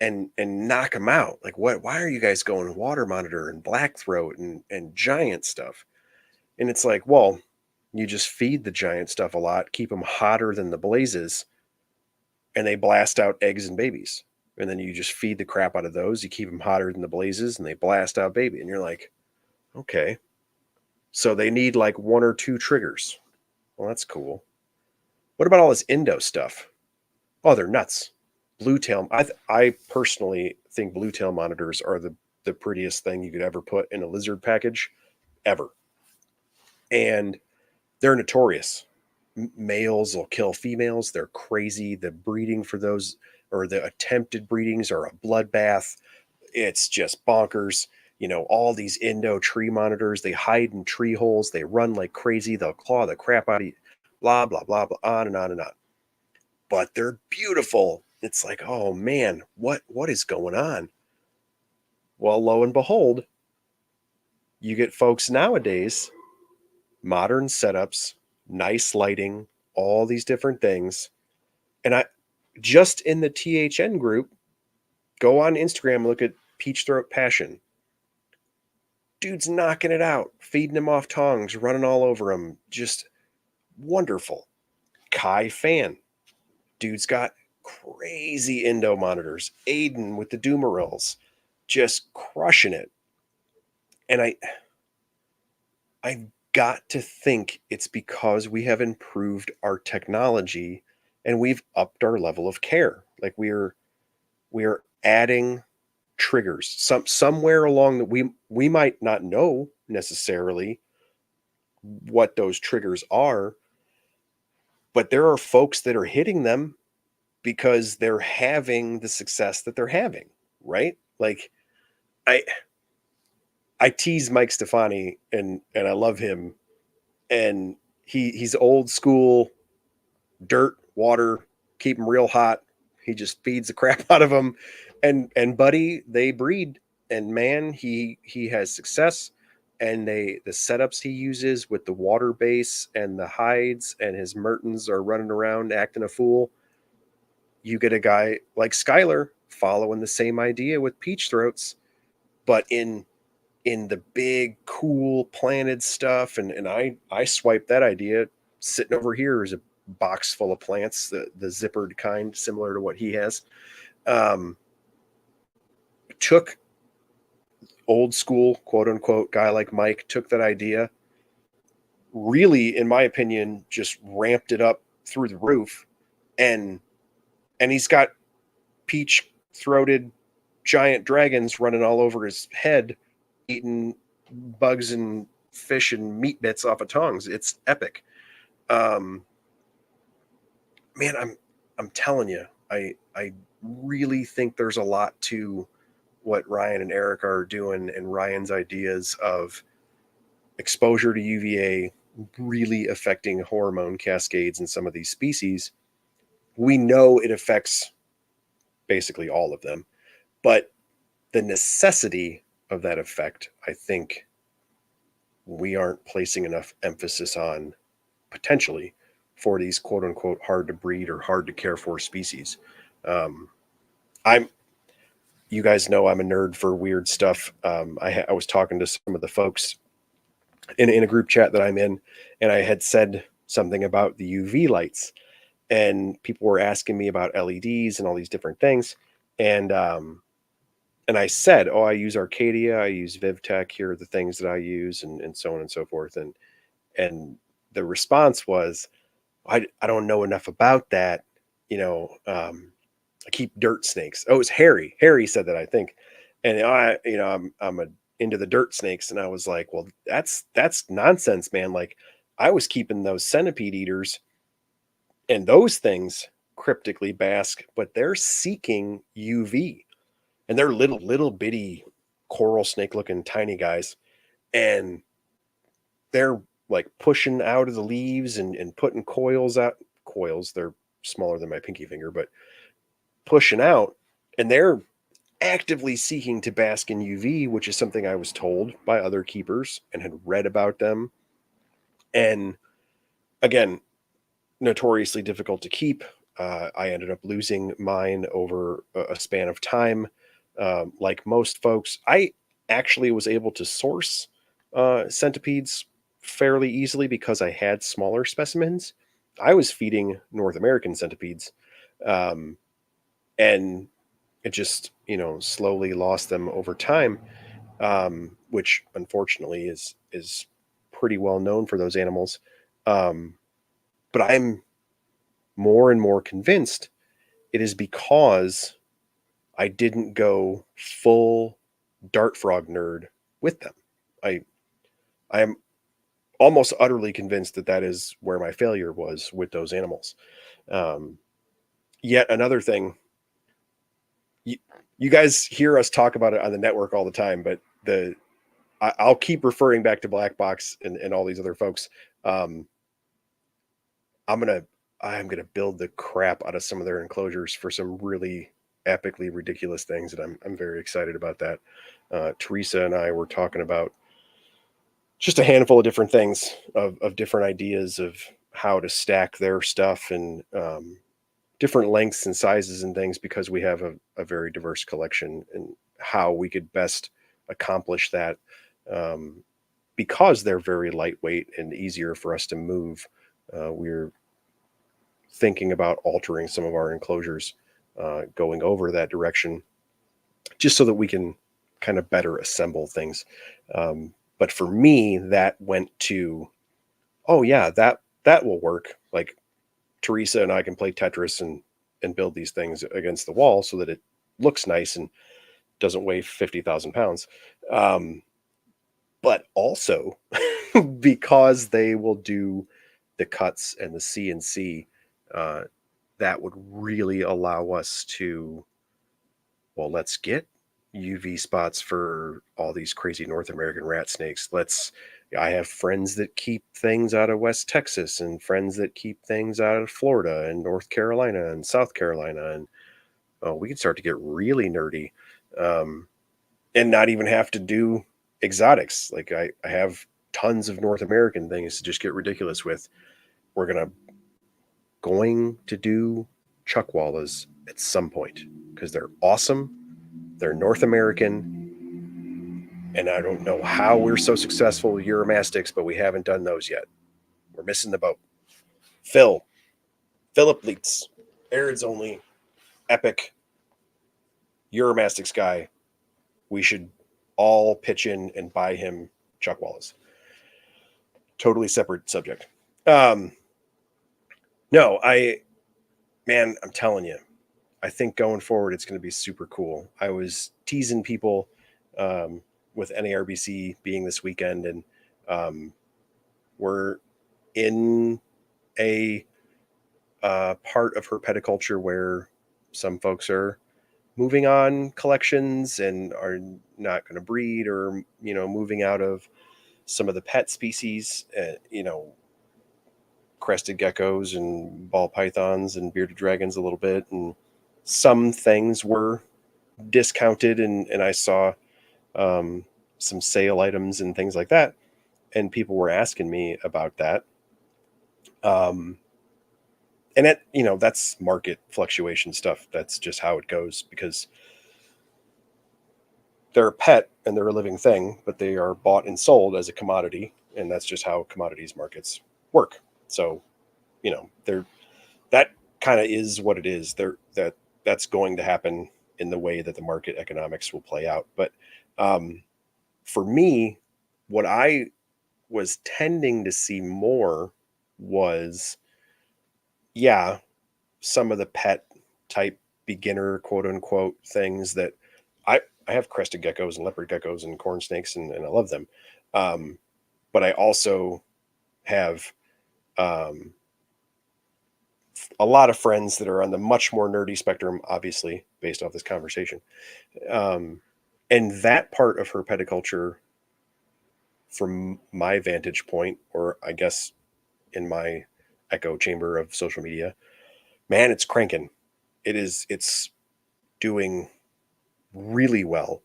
and knock them out? Like what, why are you guys going water monitor and black throat and giant stuff? And it's like, well, you just feed the giant stuff a lot, keep them hotter than the blazes, and they blast out eggs and babies. And then you just feed the crap out of those. You keep them hotter than the blazes, and they blast out baby. And you're like, okay, so they need like one or two triggers. Well, that's cool. What about all this Indo stuff? Oh, they're nuts. Blue tail. I personally think blue tail monitors are the prettiest thing you could ever put in a lizard package, ever. And they're notorious. Males will kill females. They're crazy. The breeding for those, or the attempted breedings, are a bloodbath. It's just bonkers. You know, all these Indo tree monitors, they hide in tree holes. They run like crazy. They'll claw the crap out of you. Blah, blah, blah, blah, on and on and on. But they're beautiful. It's like, oh man, what is going on? Well, lo and behold, you get folks nowadays, modern setups, nice lighting, all these different things. And I just in the THN group, go on Instagram, look at Peach Throat Passion. Dude's knocking it out, feeding him off tongs, running all over him. Just wonderful. Kai Fan. Dude's got crazy Indo monitors. Aiden with the Dumarils, just crushing it. And I've got to think it's because we have improved our technology and we've upped our level of care. Like we're adding triggers somewhere along that we might not know necessarily what those triggers are, but there are folks that are hitting them because they're having the success that they're having, right? Like I I tease Mike Stefani and I love him, and he's old school, dirt, water, keep him real hot. He just feeds the crap out of them. And buddy, they breed, and man, he has success. And the setups he uses with the water base and the hides and his Mertens are running around acting a fool. You get a guy like Skylar following the same idea with peach throats, but in the big cool planted stuff. And I swiped that idea. Sitting over here is a box full of plants, the zippered kind, similar to what he has. um Took old school, quote unquote, guy like Mike, took that idea, really, in my opinion, just ramped it up through the roof. And and he's got peach throated giant dragons running all over his head, eating bugs and fish and meat bits off of tongs. It's epic. Um, man, I'm telling you, I really think there's a lot to what Ryan and Eric are doing, and Ryan's ideas of exposure to UVA really affecting hormone cascades in some of these species. We know it affects basically all of them, but the necessity of that effect, I think we aren't placing enough emphasis on, potentially, for these quote unquote hard to breed or hard to care for species. Um, I'm, you guys know I'm a nerd for weird stuff. I was talking to some of the folks in a group chat that I'm in, and I had said something about the UV lights, and people were asking me about LEDs and all these different things. And and I said, "Oh, I use Arcadia, I use VivTech. Here are the things that I use, and so on and so forth." And the response was, I don't know enough about that. You know, I keep dirt snakes. Oh, it's Harry. Harry said that, I think. And I'm into the dirt snakes, and I was like, well, that's nonsense, man. Like, I was keeping those centipede eaters, and those things cryptically bask, but they're seeking UV, and they're little bitty coral snake looking tiny guys, and they're like pushing out of the leaves and putting coils out. Coils, they're smaller than my pinky finger, but pushing out, and they're actively seeking to bask in UV, which is something I was told by other keepers and had read about them. And again, notoriously difficult to keep. I ended up losing mine over a span of time. Like most folks, I actually was able to source centipedes fairly easily because I had smaller specimens. I was feeding North American centipedes, um, and it just, slowly lost them over time, which unfortunately is pretty well known for those animals. Um, but I'm more and more convinced it is because I didn't go full dart frog nerd with them. I I am almost utterly convinced that that is where my failure was with those animals. Um, Yet another thing, you, you guys hear us talk about it on the network all the time, but I'll keep referring back to Black Box and all these other folks. Um, I'm gonna I'm gonna build the crap out of some of their enclosures for some really epically ridiculous things, and I'm very excited about that. Teresa and I were talking about just a handful of different things, of different ideas of how to stack their stuff, and different lengths and sizes and things, because we have a very diverse collection, and how we could best accomplish that, um, because they're very lightweight and easier for us to move. We're thinking about altering some of our enclosures, going over that direction, just so that we can kind of better assemble things. But for me, that went to, oh yeah, that will work. Like, Teresa and I can play Tetris and build these things against the wall so that it looks nice and doesn't weigh 50,000 pounds. But also, because they will do the cuts and the CNC, that would really allow us to, well, let's get UV spots for all these crazy North American rat snakes. I have friends that keep things out of West Texas and friends that keep things out of Florida and North Carolina and South Carolina. And we can start to get really nerdy, um, and not even have to do exotics. Like I have tons of North American things to just get ridiculous with. We're going to do chuckwallas at some point because they're awesome. They're North American, and I don't know how we're so successful with Uromastyx, but we haven't done those yet. We're missing the boat. Philip Leitz, Aired's only epic Uromastyx guy. We should all pitch in and buy him chuckwallas. Totally separate subject. No, I'm telling you, I think going forward, it's going to be super cool. I was teasing people with NARBC being this weekend, and we're in a part of herpetoculture where some folks are moving on collections and are not going to breed, or moving out of some of the pet species, crested geckos and ball pythons and bearded dragons a little bit, and some things were discounted, and I saw some sale items and things like that, and people were asking me about that. And that's market fluctuation stuff. That's just how it goes, because they're a pet and they're a living thing, but they are bought and sold as a commodity, and that's just how commodities markets work. So, that kind of is what it is. That's going to happen in the way that the market economics will play out. But for me, what I was tending to see more was, some of the pet type beginner, quote unquote, things that I have crested geckos and leopard geckos and corn snakes, and I love them. But I also have a lot of friends that are on the much more nerdy spectrum, obviously, based off this conversation. And that part of herpetoculture, from my vantage point, or I guess in my echo chamber of social media, man, it's cranking. It's doing really well.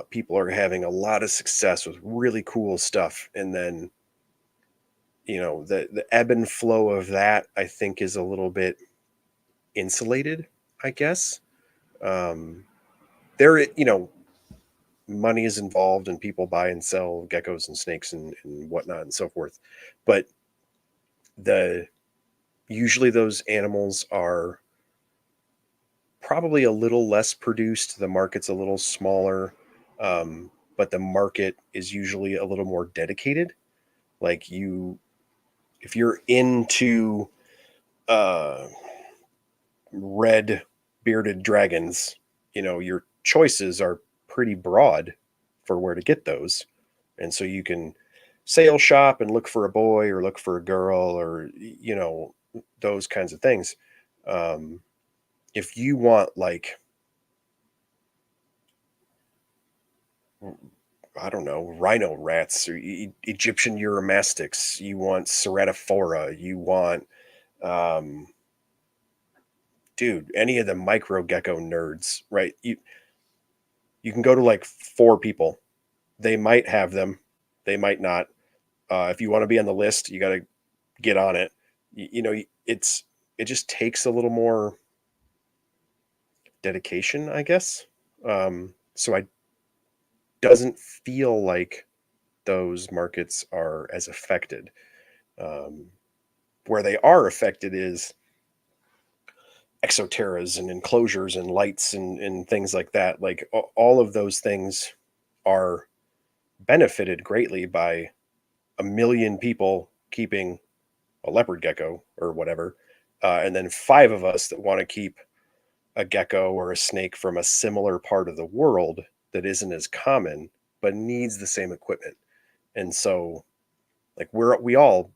People are having a lot of success with really cool stuff. And then, the ebb and flow of that, I think, is a little bit insulated, I guess. There, money is involved and people buy and sell geckos and snakes and whatnot and so forth. But usually those animals are probably a little less produced. The market's a little smaller, but the market is usually a little more dedicated. Like if you're into red bearded dragons, your choices are pretty broad for where to get those. And so you can sale shop and look for a boy or look for a girl, or, those kinds of things. If you want, like, I don't know, rhino rats or Egyptian Uromastyx, you want Ceratophora, you want, dude, any of the micro gecko nerds, right? You can go to like 4 people. They might have them, they might not. If you want to be on the list, you got to get on it. It just takes a little more dedication, I guess. So I doesn't feel like those markets are as affected. Where they are affected is exoterras and enclosures and lights and things like that. Like all of those things are benefited greatly by a million people keeping a leopard gecko or whatever, and then 5 of us that want to keep a gecko or a snake from a similar part of the world that isn't as common but needs the same equipment. And so, like, we all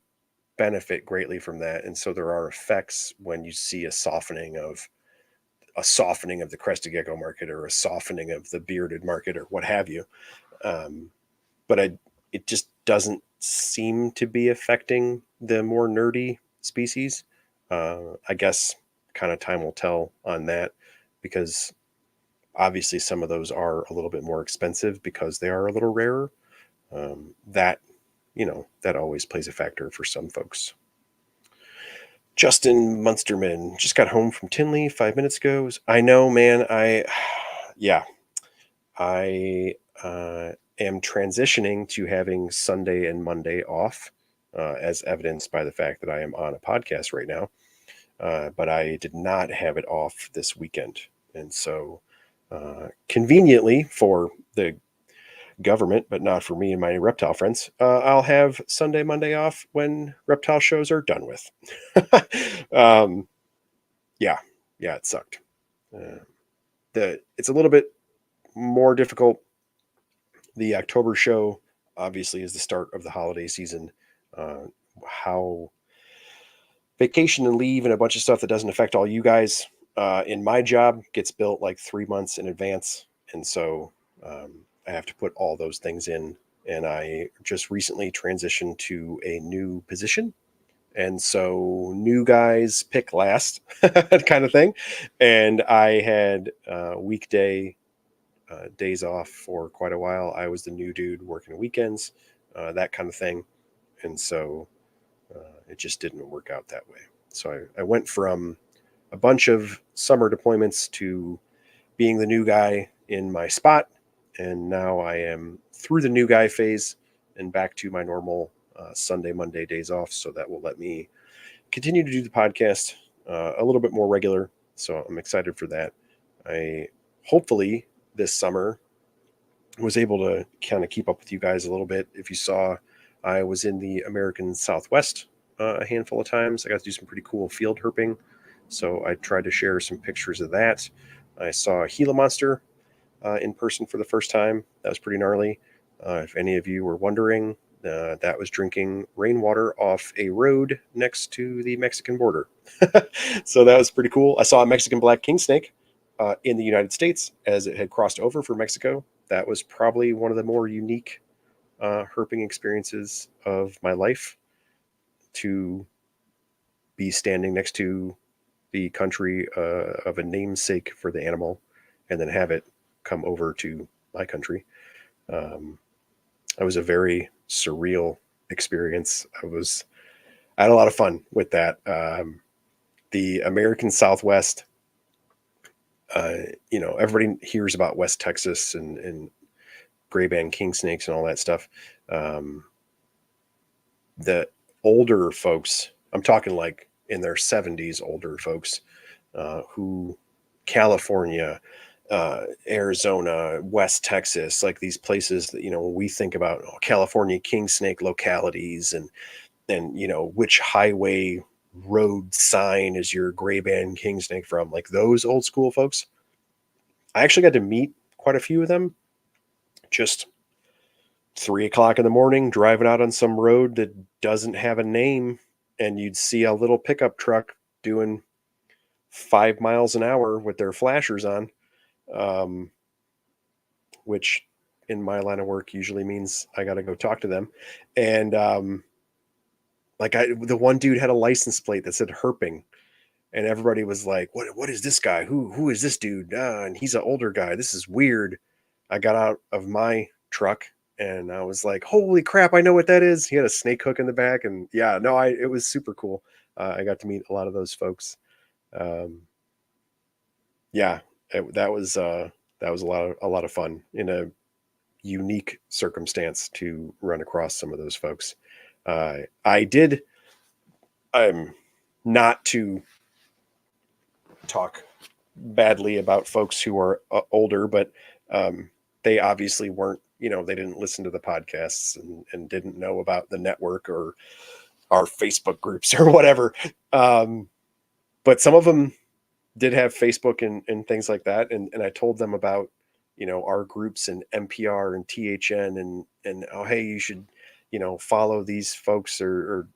benefit greatly from that. And so there are effects when you see a softening of the crested gecko market, or a softening of the bearded market, or what have you. But it just doesn't seem to be affecting the more nerdy species. I guess kind of time will tell on that, because obviously some of those are a little bit more expensive because they are a little rarer. That, that always plays a factor for some folks. Justin Munsterman just got home from Tinley 5 minutes ago. I know, man. Yeah, I am transitioning to having Sunday and Monday off, as evidenced by the fact that I am on a podcast right now. But I did not have it off this weekend. And so, conveniently for the government, but not for me and my reptile friends, I'll have Sunday, Monday off when reptile shows are done with. Yeah, it sucked. It's a little bit more difficult. The October show obviously is the start of the holiday season. How vacation and leave and a bunch of stuff that doesn't affect all you guys in my job gets built like 3 months in advance. And so I have to put all those things in. And I just recently transitioned to a new position. And so new guys pick last kind of thing. And I had weekday days off for quite a while. I was the new dude working weekends, that kind of thing. And so it just didn't work out that way. So I went from a bunch of summer deployments to being the new guy in my spot. And now I am through the new guy phase and back to my normal Sunday, Monday days off. So that will let me continue to do the podcast a little bit more regular. So I'm excited for that. I hopefully this summer was able to kind of keep up with you guys a little bit. If you saw, I was in the American Southwest a handful of times. I got to do some pretty cool field herping. So I tried to share some pictures of that. I saw a Gila monster in person for the first time. That was pretty gnarly. If any of you were wondering, that was drinking rainwater off a road next to the Mexican border. So that was pretty cool. I saw a Mexican black king snake in the United States as it had crossed over for Mexico. That was probably one of the more unique herping experiences of my life, to be standing next to the country of a namesake for the animal and then have it come over to my country. It was a very surreal experience. I had a lot of fun with that. The American Southwest, everybody hears about West Texas and gray band king snakes and all that stuff. The older folks, I'm talking like in their 70s, older folks, who California, Arizona, West Texas, like these places that, when we think about California king snake localities and which highway road sign is your gray band king snake from, like those old school folks. I actually got to meet quite a few of them just 3 o'clock in the morning, driving out on some road that doesn't have a name. And you'd see a little pickup truck doing 5 miles an hour with their flashers on. Which in my line of work usually means I got to go talk to them. And the one dude had a license plate that said herping, and everybody was like, what is this guy? Who is this dude? And he's an older guy. This is weird. I got out of my truck and I was like, holy crap, I know what that is. He had a snake hook in the back. And yeah, no, it was super cool. I got to meet a lot of those folks. Yeah, that was a lot of fun in a unique circumstance to run across some of those folks. I'm not to talk badly about folks who are older, but they obviously weren't, they didn't listen to the podcasts and didn't know about the network or our Facebook groups or whatever. But some of them did have Facebook and things like that. And I told them about, our groups and NPR and THN and oh, hey, you should, follow these folks or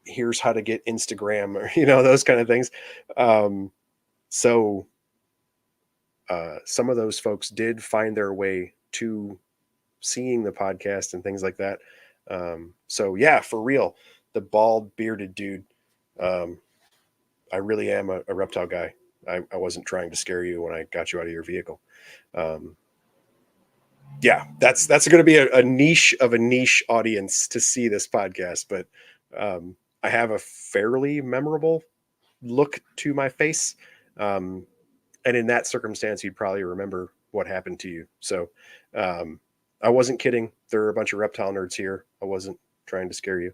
here's how to get Instagram, or, you know, those kind of things. Um, so some of those folks did find their way to seeing the podcast and things like that. So yeah, for real, the bald bearded dude. Um, I really am a reptile guy. I wasn't trying to scare you when I got you out of your vehicle. Um, yeah, that's going to be a niche of a niche audience to see this podcast, but I have a fairly memorable look to my face. Um, and in that circumstance, you'd probably remember what happened to you. So um, I wasn't kidding. There are a bunch of reptile nerds here. I wasn't trying to scare you.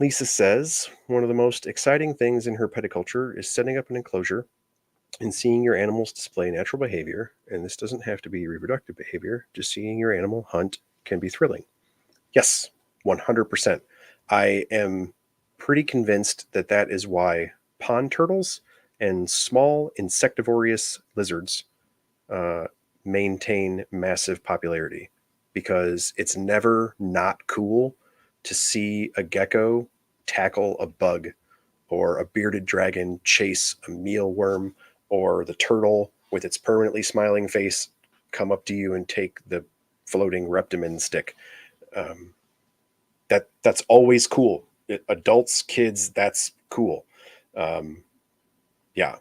Lisa says one of the most exciting things in her peticulture is setting up an enclosure and seeing your animals display natural behavior. And this doesn't have to be reproductive behavior. Just seeing your animal hunt can be thrilling. Yes, 100%. I am pretty convinced that that is why pond turtles and small insectivorous lizards uh, maintain massive popularity, because it's never not cool to see a gecko tackle a bug, or a bearded dragon chase a mealworm, or the turtle with its permanently smiling face come up to you and take the floating reptimen stick. Um, that's always cool. Adults, kids, that's cool. Um, yeah.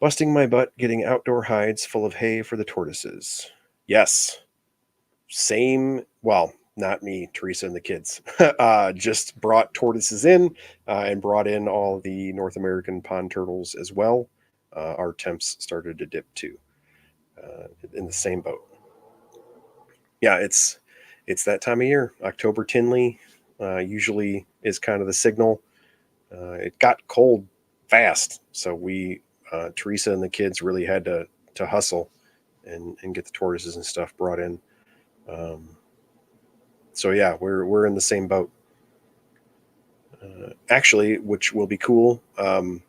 Busting my butt getting outdoor hides full of hay for the tortoises. Yes. Same. Well, not me, Teresa and the kids. Just brought tortoises in and brought in all the North American pond turtles as well. Our temps started to dip too, in the same boat. Yeah, it's that time of year. October Tinley usually is kind of the signal. It got cold fast, so we Teresa and the kids really had to hustle and get the tortoises and stuff brought in. Um, so yeah, we're in the same boat. Actually, which will be cool. On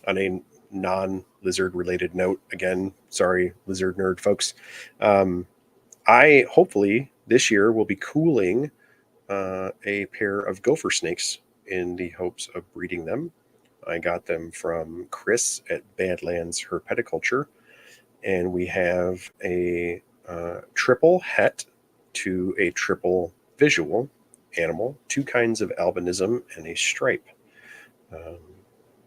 a non-lizard related note, again, sorry, lizard nerd folks. I hopefully this year will be cooling a pair of gopher snakes in the hopes of breeding them. I got them from Chris at Badlands Herpeticulture, and we have a triple het to a triple visual animal, two kinds of albinism, and a stripe. Um,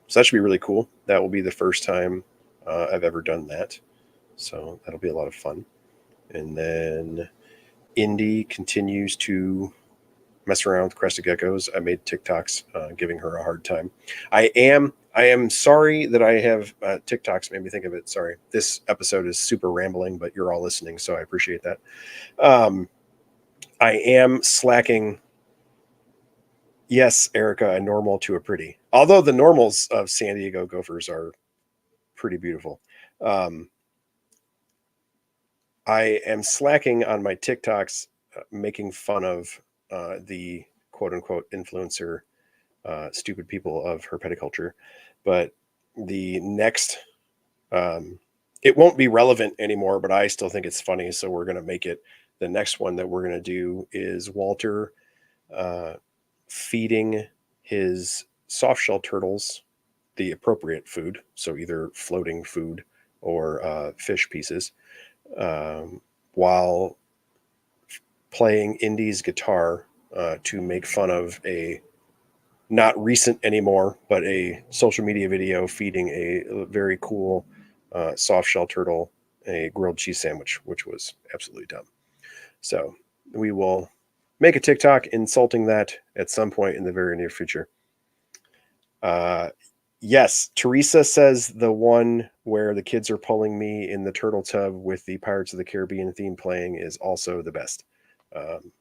so that should be really cool. That will be the first time I've ever done that. So that'll be a lot of fun. And then Indy continues to mess around with crested geckos. I made TikToks giving her a hard time. I am sorry that I have TikToks made me think of it. Sorry. This episode is super rambling, but you're all listening, so I appreciate that. I am slacking. Yes, Erica, a normal to a pretty. Although the normals of San Diego Gophers are pretty beautiful. Um, I am slacking on my TikToks, making fun of the quote unquote influencer stupid people of herpeticulture. But the next, um, it won't be relevant anymore, but I still think it's funny. So we're going to make it. The next one that we're going to do is Walter uh, feeding his soft shell turtles the appropriate food. So either floating food or fish pieces, um, while playing Indy's guitar to make fun of a not recent anymore, but a social media video feeding a very cool soft shell turtle a grilled cheese sandwich, which was absolutely dumb. So we will make a TikTok insulting that at some point in the very near future. Uh, yes, Teresa says the one where the kids are pulling me in the turtle tub with the Pirates of the Caribbean theme playing is also the best. Um,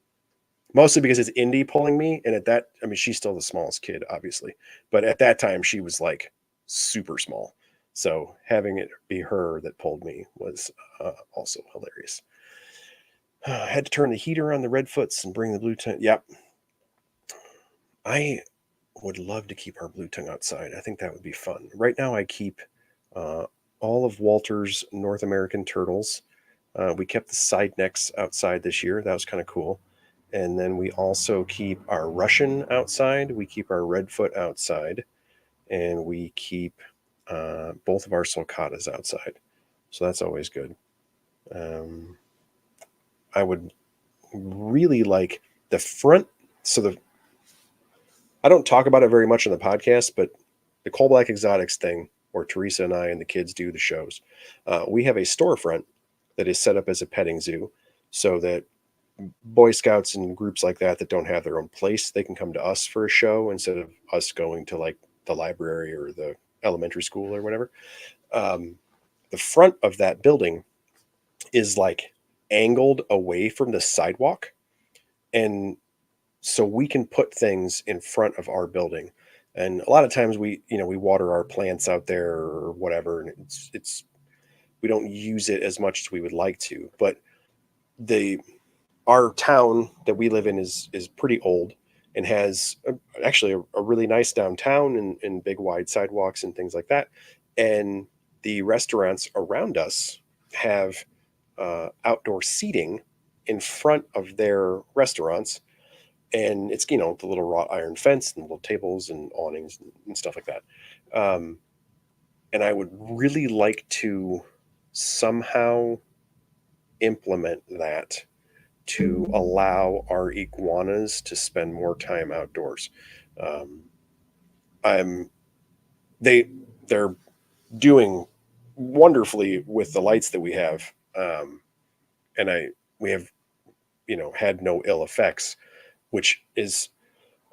Mostly because it's Indy pulling me, and at that, I mean, she's still the smallest kid, obviously, but at that time she was like super small. So having it be her that pulled me was also hilarious. I had to turn the heater on the Redfoots and bring the blue tongue. Yep, I would love to keep our blue tongue outside. I think that would be fun. Right now, I keep uh, all of Walter's North American turtles. We kept the side necks outside this year. That was kind of cool. And then we also keep our Russian outside. We keep our Redfoot outside. And we keep both of our sulcatas outside. So that's always good. I would really like the front. So I don't talk about it very much on the podcast, but the Coal Black Exotics thing, where Teresa and I and the kids do the shows, we have a storefront that is set up as a petting zoo, so that Boy Scouts and groups like that don't have their own place, they can come to us for a show instead of us going to like the library or the elementary school or whatever. The front of that building is like angled away from the sidewalk, and so we can put things in front of our building. And a lot of times we water our plants out there or whatever, and it's we don't use it as much as we would like to. But the our town that we live in is pretty old and has actually a really nice downtown and big wide sidewalks and things like that. And the restaurants around us have outdoor seating in front of their restaurants, and it's the little wrought iron fence and little tables and awnings and stuff like that. And I would really like to somehow implement that to allow our iguanas to spend more time outdoors. Um, I'm they they're doing wonderfully with the lights that we have, and we have had no ill effects, which is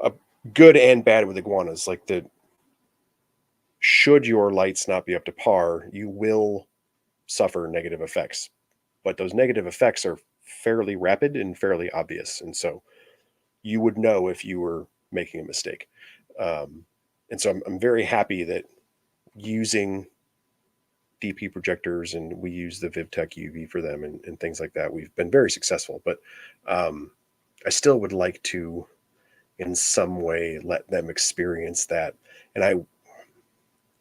a good and bad with iguanas. Like should your lights not be up to par, you will suffer negative effects, but those negative effects are fairly rapid and fairly obvious, and so you would know if you were making a mistake. Um, and so I'm very happy that using DP projectors, and we use the VivTech UV for them and things like that, we've been very successful. But I still would like to, in some way, let them experience that. And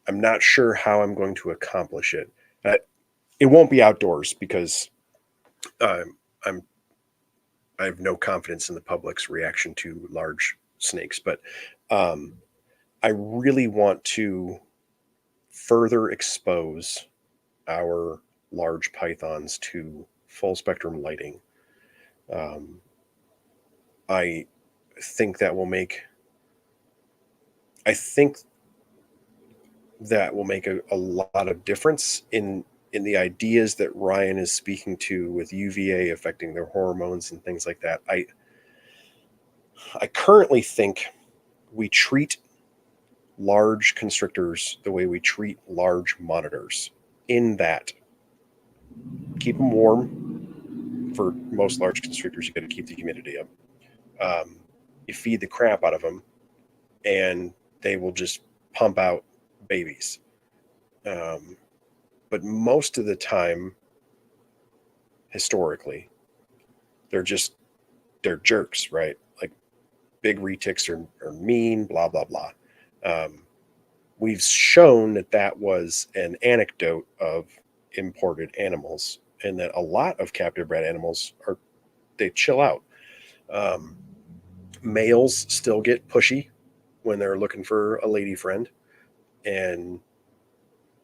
I'm not sure how I'm going to accomplish it. It won't be outdoors because I'm I have no confidence in the public's reaction to large snakes, but I really want to further expose our large pythons to full spectrum lighting. Um, I think that will make. I think that will make a lot of difference in the ideas that Ryan is speaking to with UVA affecting their hormones and things like that. I currently think we treat large constrictors the way we treat large monitors, in that keep them warm. For most large constrictors, you got to keep the humidity up. You feed the crap out of them, and they will just pump out babies. But most of the time, historically, they're jerks, right? Like big retics are mean, blah blah blah. We've shown that was an anecdote of imported animals, and that a lot of captive bred animals they chill out. Um, Males still get pushy when they're looking for a lady friend, and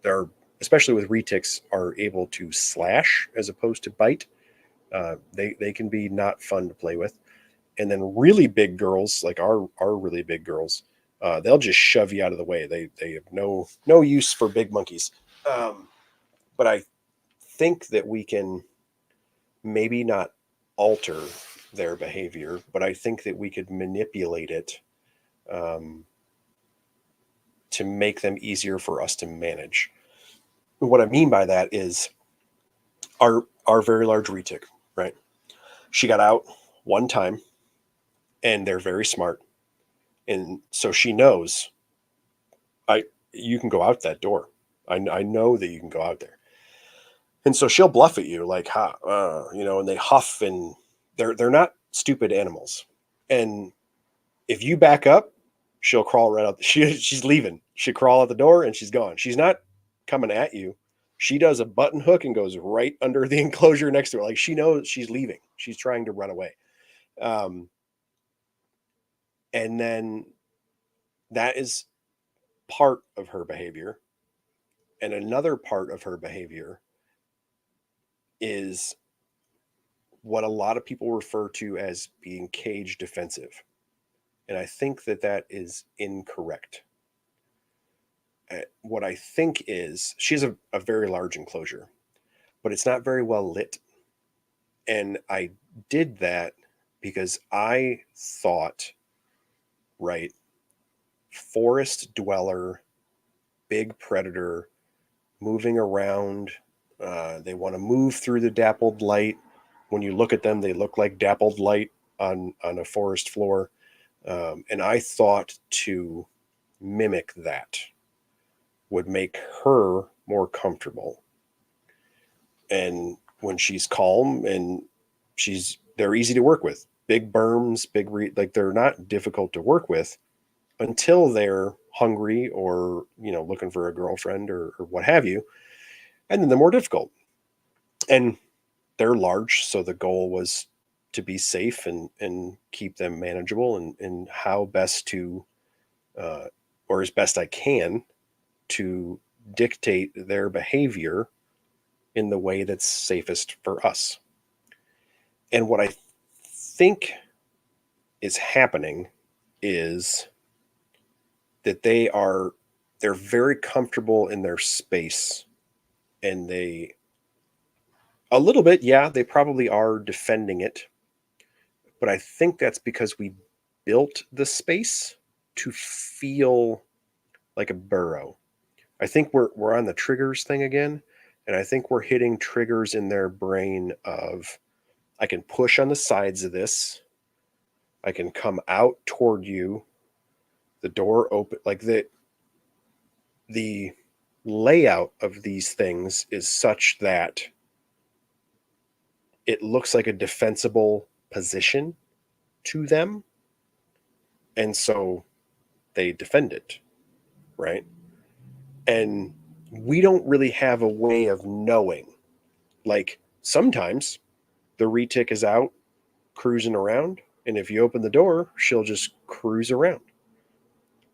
they're, especially with retics, are able to slash as opposed to bite. They can be not fun to play with. And then really big girls, like our really big girls, they'll just shove you out of the way. They have no use for big monkeys. But I think that we can maybe not alter their behavior, but I think that we could manipulate it um, to make them easier for us to manage. What I mean by that is our very large retic, right? She got out one time, and they're very smart, and so she knows you can go out that door. I know that you can go out there, and so she'll bluff at you like, "Ha, and they huff, and they're not stupid animals, and if you back up, she'll crawl right out. She's leaving. She crawl out the door and she's gone. She's not coming at you. She does a button hook and goes right under the enclosure next to her. Like she knows she's leaving. She's trying to run away. Um, and then that is part of her behavior. And another part of her behavior is what a lot of people refer to as being cage defensive. And I think that that is incorrect. What I think is she has a very large enclosure, but it's not very well lit. And I did that because I thought, right, forest dweller, big predator, moving around. They want to move through the dappled light. When you look at them, they look like dappled light on a forest floor. And I thought to mimic that would make her more comfortable. And when she's calm and they're easy to work with. Big berms, like they're not difficult to work with until they're hungry or, looking for a girlfriend or what have you. And then they're more difficult. And they're large. So the goal was to be safe and keep them manageable and how best to, or as best I can, to dictate their behavior in the way that's safest for us. And what I think is happening is that they're very comfortable in their space, and they a little bit, yeah, they probably are defending it, but I think that's because we built the space to feel like a burrow. I think we're on the triggers thing again, and I think we're hitting triggers in their brain of I can push on the sides of this, I can come out toward you, the door open, like the layout of these things is such that it looks like a defensible position to them, and so they defend it, right? And we don't really have a way of knowing. Like sometimes the retic is out cruising around, and if you open the door, she'll just cruise around.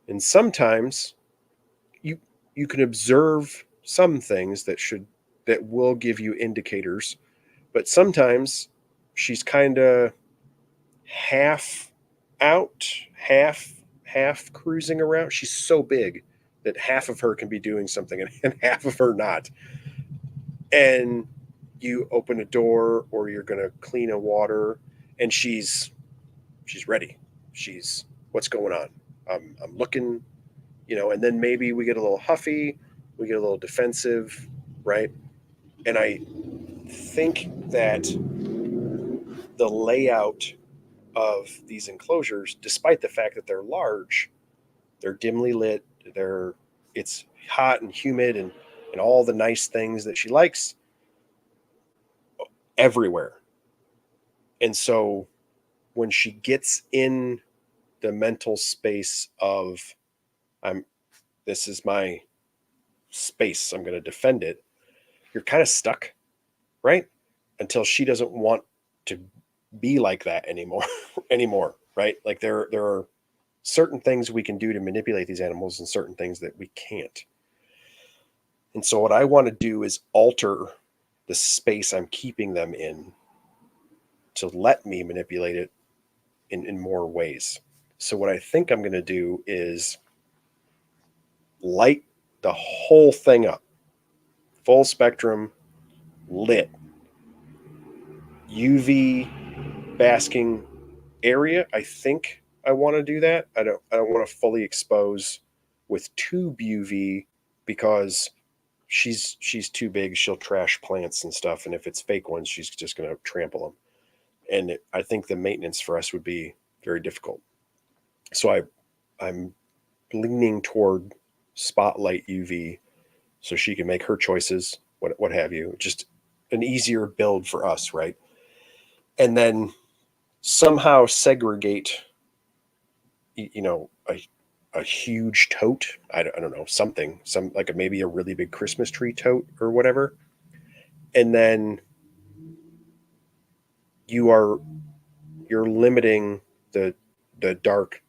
And sometimes you you can observe some things that will give you indicators, but sometimes she's kind of half out, half cruising around. She's so big that half of her can be doing something and half of her not. And you open a door or you're going to clean a water and she's ready. She's what's going on? I'm looking, and then maybe we get a little huffy, we get a little defensive, right? And I think that the layout of these enclosures, despite the fact that they're large, they're dimly lit, it's hot and humid and all the nice things that she likes everywhere. And so when she gets in the mental space of I'm this is my space, I'm going to defend it, you're kind of stuck, right? Until she doesn't want to be like that anymore, right? Like there are certain things we can do to manipulate these animals and certain things that we can't. And so what I want to do is alter the space I'm keeping them in to let me manipulate it in more ways. So what I think I'm going to do is light the whole thing up, full spectrum, lit, UV basking area. I think I want to do that. I don't want to fully expose with tube UV because she's too big. She'll trash plants and stuff, and if it's fake ones, she's just going to trample them. And I think the maintenance for us would be very difficult. So I'm leaning toward spotlight UV so she can make her choices, what have you. Just an easier build for us, right? And then somehow segregate, a huge tote. I don't know, some like maybe a really big Christmas tree tote or whatever. And then you are you're limiting the dark,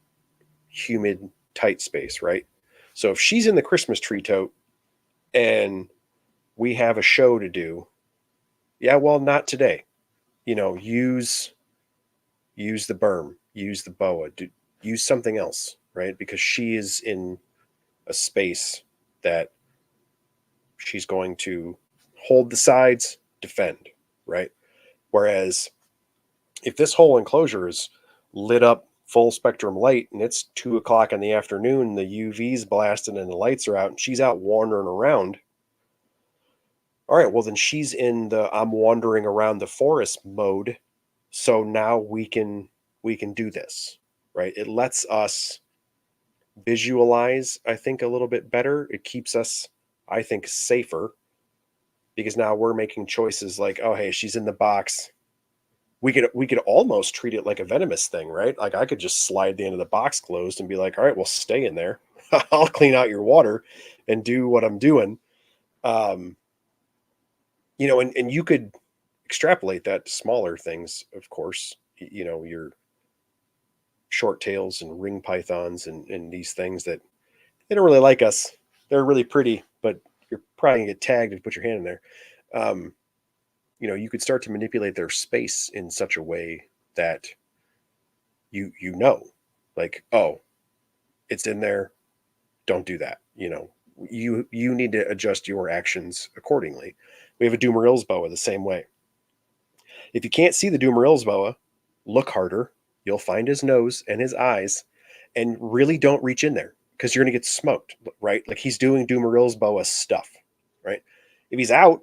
humid, tight space, right? So if she's in the Christmas tree tote and we have a show to do, yeah, well, not today. Use the berm, use the boa, use something else, right? Because she is in a space that she's going to hold the sides, defend, right? Whereas if this whole enclosure is lit up full spectrum light and it's 2 o'clock in the afternoon, the UV's blasting and the lights are out and she's out wandering around. All right, well then she's in the I'm wandering around the forest mode. So now we can do this, right? It lets us visualize, I think, a little bit better. It keeps us, I think, safer because now we're making choices like, oh hey, she's in the box. We could almost treat it like a venomous thing, right? Like I could just slide the end of the box closed and be like, all right, well, stay in there. I'll clean out your water and do what I'm doing. Um, and you could extrapolate that to smaller things, of course. Your short tails and ring pythons and these things that they don't really like us. They're really pretty, but you're probably gonna get tagged if you put your hand in there. Um, you could start to manipulate their space in such a way that like, oh, it's in there. Don't do that. You need to adjust your actions accordingly. We have a Dumeril's boa the same way. If you can't see the Dumeril's boa, look harder. You'll find his nose and his eyes, and really don't reach in there because you're going to get smoked, right? Like he's doing Dumeril's boa stuff, right? If he's out,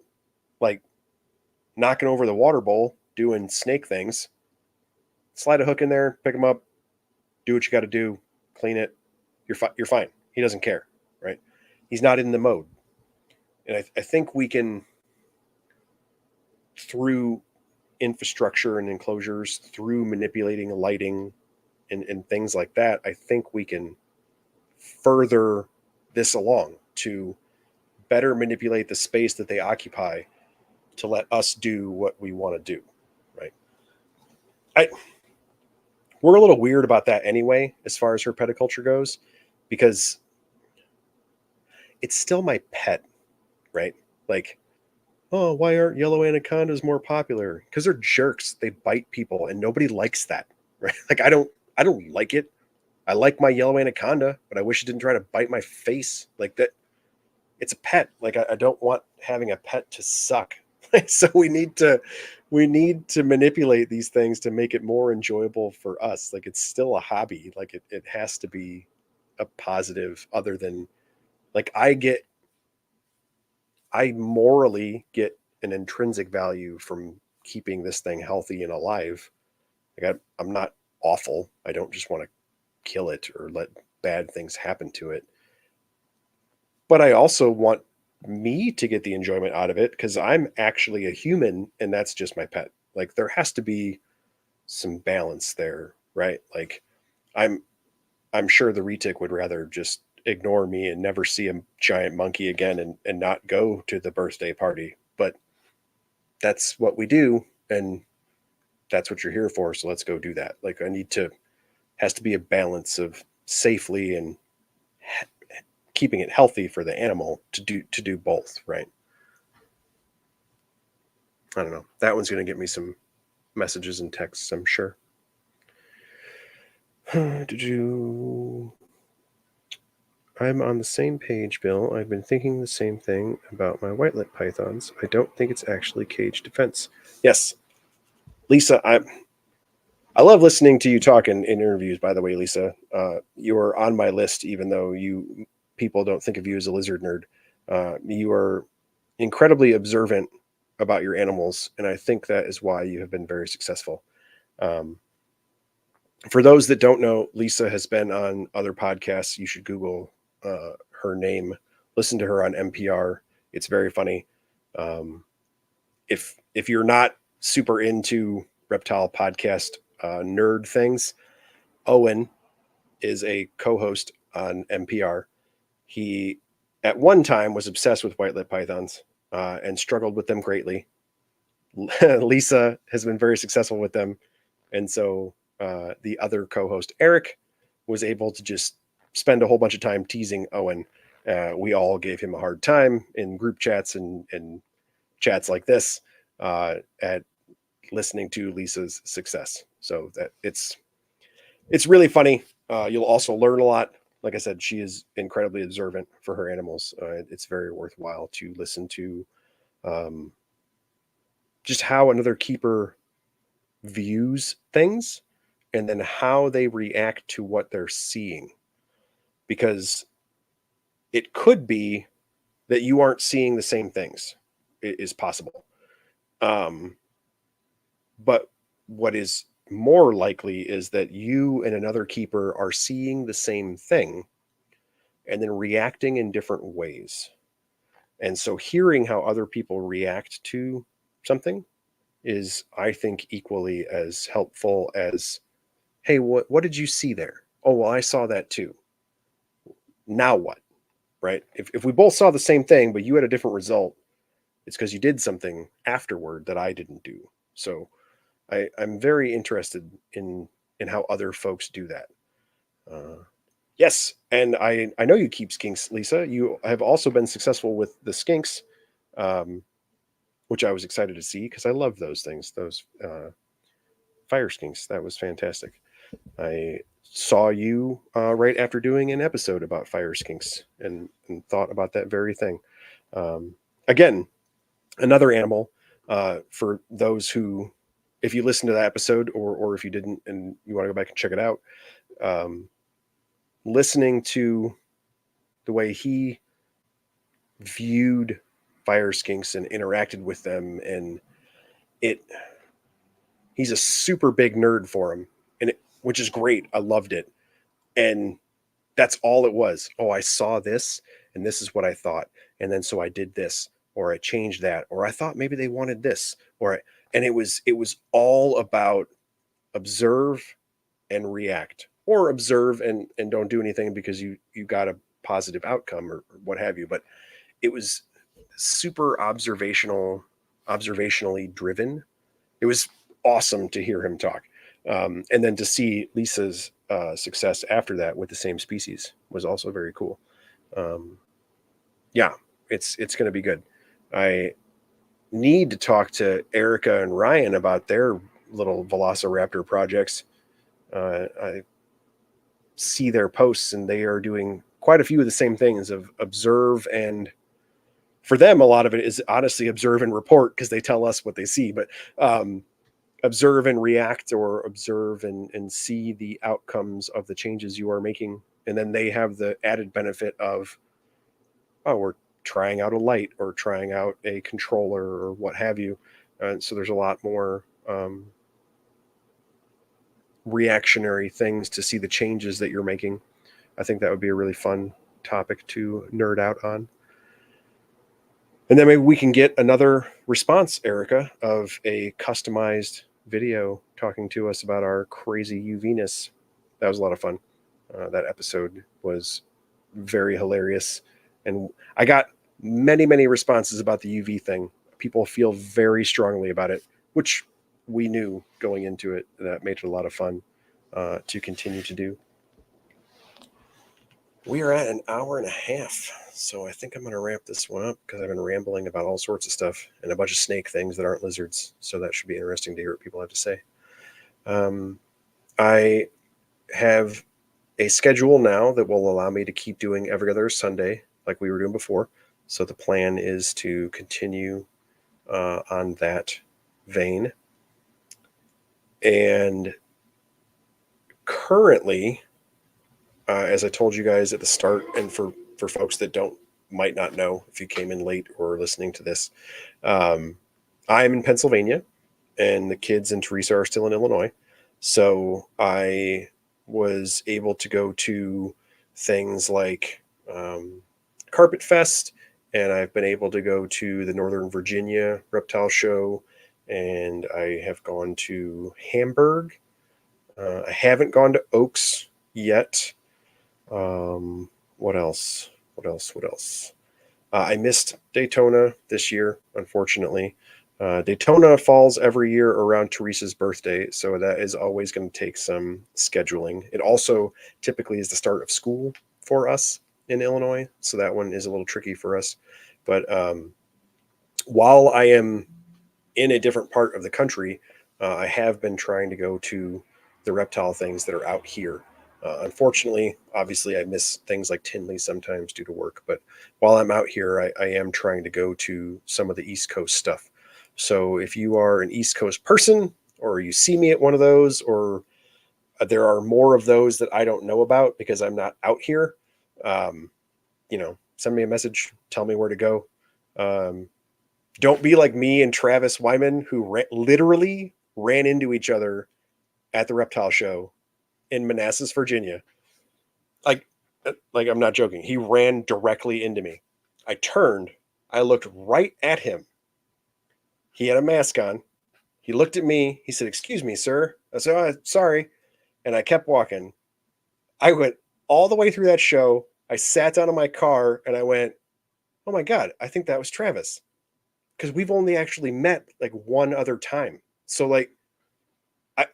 like knocking over the water bowl, doing snake things, slide a hook in there, pick him up, do what you got to do, clean it. You're fine. He doesn't care, right? He's not in the mode. And I think we can, through infrastructure and enclosures, through manipulating lighting and things like that, I think we can further this along to better manipulate the space that they occupy to let us do what we want to do, right? We're a little weird about that anyway, as far as herpetoculture goes, because it's still my pet, right? Like, oh, why aren't yellow anacondas more popular? Because they're jerks. They bite people, and nobody likes that, right? Like, I don't like it. I like my yellow anaconda, but I wish it didn't try to bite my face like that. It's a pet. Like, I don't want having a pet to suck. So we need to manipulate these things to make it more enjoyable for us. Like it's still a hobby. Like it has to be a positive, other than like I morally get an intrinsic value from keeping this thing healthy and alive. Like I'm not awful. I don't just want to kill it or let bad things happen to it. But I also want me to get the enjoyment out of it because I'm actually a human and that's just my pet. Like there has to be some balance there, right? Like I'm I'm sure the retic would rather just ignore me and never see a giant monkey again and not go to the birthday party. But that's what we do and that's what you're here for. So let's go do that. Like has to be a balance of safely and keeping it healthy for the animal to do both, right? I don't know. That one's going to get me some messages and texts, I'm sure. Did you? I'm on the same page, Bill. I've been thinking the same thing about my white-lip pythons. I don't think it's actually cage defense. Yes, Lisa, I love listening to you talk in interviews. By the way, Lisa, you are on my list, even though people don't think of you as a lizard nerd. You are incredibly observant about your animals, and I think that is why you have been very successful. For those that don't know, Lisa has been on other podcasts. You should Google her name. Listen to her on NPR. It's very funny. If you're not super into reptile podcast nerd things, Owen is a co-host on NPR. He at one time was obsessed with white-lip pythons and struggled with them greatly. Lisa has been very successful with them. And so the other co-host, Eric, was able to just spend a whole bunch of time teasing Owen. We all gave him a hard time in group chats and chats like this at listening to Lisa's success. So that it's really funny. You'll also learn a lot. Like I said, she is incredibly observant for her animals. It's very worthwhile to listen to um, just how another keeper views things and then how they react to what they're seeing. Because it could be that you aren't seeing the same things. It is possible. But what is more likely is that you and another keeper are seeing the same thing and then reacting in different ways. And so hearing how other people react to something is, I think, equally as helpful as, hey, what did you see there? Oh, well, I saw that too. Now what? Right? If we both saw the same thing, but you had a different result, it's because you did something afterward that I didn't do. So I'm very interested in how other folks do that. Yes, and I know you keep skinks, Lisa. You have also been successful with the skinks, um, which I was excited to see because I love those things. Those fire skinks. That was fantastic. I saw you right after doing an episode about fire skinks and thought about that very thing. Again, another animal for those who, if you listen to that episode or if you didn't and you want to go back and check it out, um, listening to the way he viewed fire skinks and interacted with them, and it he's a super big nerd for him, and which is great. I loved it, and that's all it was. Oh, I saw this, and this is what I thought, and then so I did this, or I changed that, or I thought maybe they wanted this, and it was all about observe and react, or observe and don't do anything because you got a positive outcome or what have you. But it was super observationally driven. It was awesome to hear him talk. And then to see Lisa's success after that with the same species was also very cool. Um, yeah, it's going to be good. I need to talk to Erica and Ryan about their little Velociraptor projects. I see their posts, and they are doing quite a few of the same things of observe, and for them, a lot of it is honestly observe and report because they tell us what they see. But observe and react, or observe and see the outcomes of the changes you are making. And then they have the added benefit of, oh, we're trying out a light or trying out a controller or what have you. So there's a lot more reactionary things to see the changes that you're making. I think that would be a really fun topic to nerd out on. And then maybe we can get another response, Erica, of a customized video talking to us about our crazy UV-ness. That was a lot of fun. That episode was very hilarious. And I got many, many responses about the UV thing. People feel very strongly about it, which we knew going into it. That made it a lot of fun to continue to do. We are at an hour and a half, so I think I'm going to wrap this one up because I've been rambling about all sorts of stuff and a bunch of snake things that aren't lizards. So that should be interesting to hear what people have to say. I have a schedule now that will allow me to keep doing every other Sunday like we were doing before. So the plan is to continue on that vein. And currently, as I told you guys at the start, and for folks that might not know if you came in late or listening to this, I'm in Pennsylvania, and the kids and Teresa are still in Illinois. So I was able to go to things like Carpet Fest, and I've been able to go to the Northern Virginia Reptile Show, and I have gone to Hamburg. I haven't gone to Oaks yet. What else? What else? I missed Daytona this year, unfortunately. Daytona falls every year around Teresa's birthday, so that is always going to take some scheduling. It also typically is the start of school for us in Illinois, so that one is a little tricky for us. But while I am in a different part of the country, I have been trying to go to the reptile things that are out here. Unfortunately, obviously, I miss things like Tinley sometimes due to work. But while I'm out here, I am trying to go to some of the East Coast stuff. So if you are an East Coast person, or you see me at one of those, or there are more of those that I don't know about because I'm not out here, um, send me a message, tell me where to go. Um, don't be like me and Travis Wyman, who literally ran into each other at the reptile show in Manassas, Virginia. Like I'm not joking. He ran directly into me. I turned, I looked right at him. He had a mask on. He looked at me. He said, "Excuse me, sir." I said, "Oh, sorry." And I kept walking. I went all the way through that show. I sat down in my car and I went, "Oh my God, I think that was Travis." Because we've only actually met like one other time. So, like,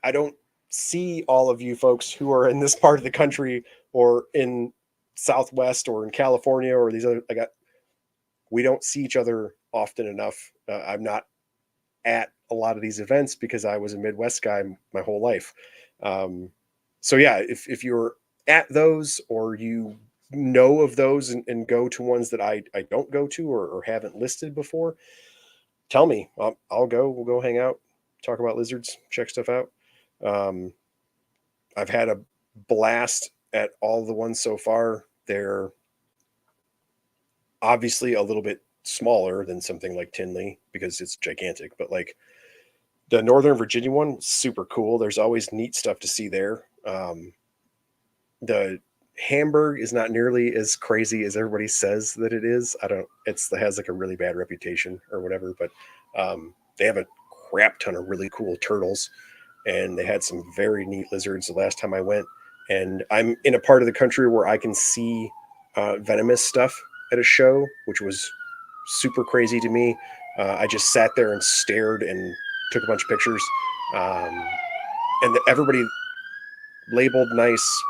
I don't see all of you folks who are in this part of the country or in Southwest or in California or these other, we don't see each other often enough. I'm not at a lot of these events because I was a Midwest guy my whole life. Um, so yeah, if you're at those or you know of those and go to ones that I don't go to or haven't listed before, tell me. I'll go. We'll go hang out, talk about lizards, check stuff out. Um, I've had a blast at all the ones so far. They're obviously a little bit smaller than something like Tinley because it's gigantic, but like the Northern Virginia one, super cool. There's always neat stuff to see there. The Hamburg is not nearly as crazy as everybody says that it is. I don't. It has like a really bad reputation or whatever, but they have a crap ton of really cool turtles, and they had some very neat lizards the last time I went. And I'm in a part of the country where I can see venomous stuff at a show, which was super crazy to me. I just sat there and stared and took a bunch of pictures. Um, and everybody labeled nice,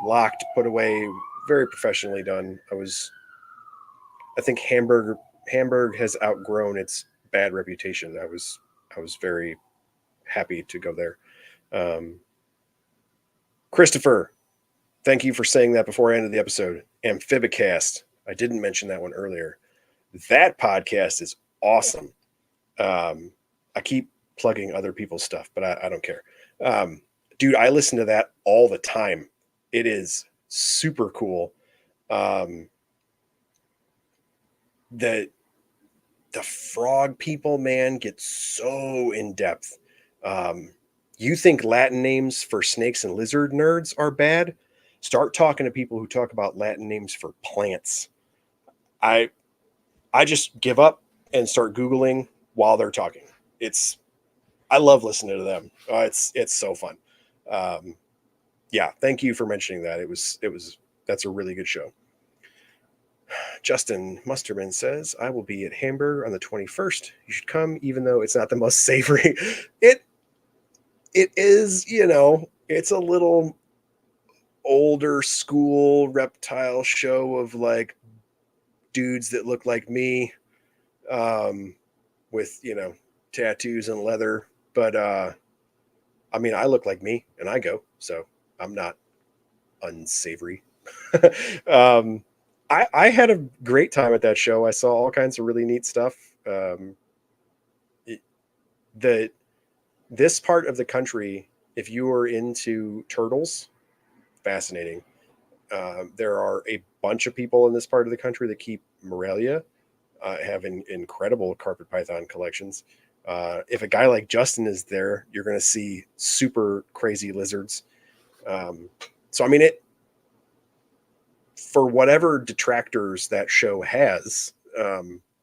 locked, put away, very professionally done. I think Hamburg has outgrown its bad reputation. I was very happy to go there. Um, Christopher, thank you for saying that before I ended the episode. Amphibicast. I didn't mention that one earlier. That podcast is awesome. I keep plugging other people's stuff, but I don't care. Dude, I listen to that all the time. It is super cool. Um, the the frog people, man, get so in depth. Um, you think Latin names for snakes and lizard nerds are bad? Start talking to people who talk about Latin names for plants. I I just give up and start Googling while they're talking. It's I love listening to them. It's so fun. Um, yeah, thank you for mentioning that. It was that's a really good show. Justin Musterman says, I will be at Hamburg on the 21st. You should come, even though it's not the most savory. It it is, it's a little older school reptile show of like dudes that look like me, um, with tattoos and leather. But I mean, I look like me and I go, so I'm not unsavory. um, I had a great time at that show. I saw all kinds of really neat stuff. Um, it, the this part of the country, if you are into turtles, fascinating. There are a bunch of people in this part of the country that keep Morelia, having incredible carpet python collections. If a guy like Justin is there, you're going to see super crazy lizards. So I mean, it for whatever detractors that show has,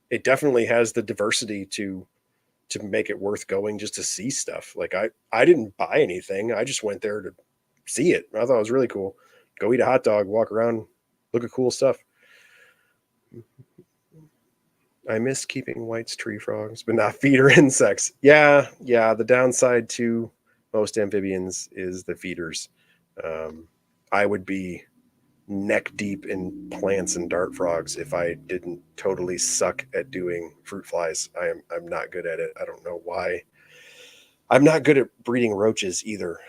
it definitely has the diversity to make it worth going just to see stuff. Like I didn't buy anything. I just went there to see it. I thought it was really cool. Go eat a hot dog, walk around, look at cool stuff. I miss keeping whites tree frogs, but not feeder insects. Yeah, yeah. The downside to most amphibians is the feeders. Um, I would be neck deep in plants and dart frogs if I didn't totally suck at doing fruit flies. I'm not good at it. I don't know why. I'm not good at breeding roaches either.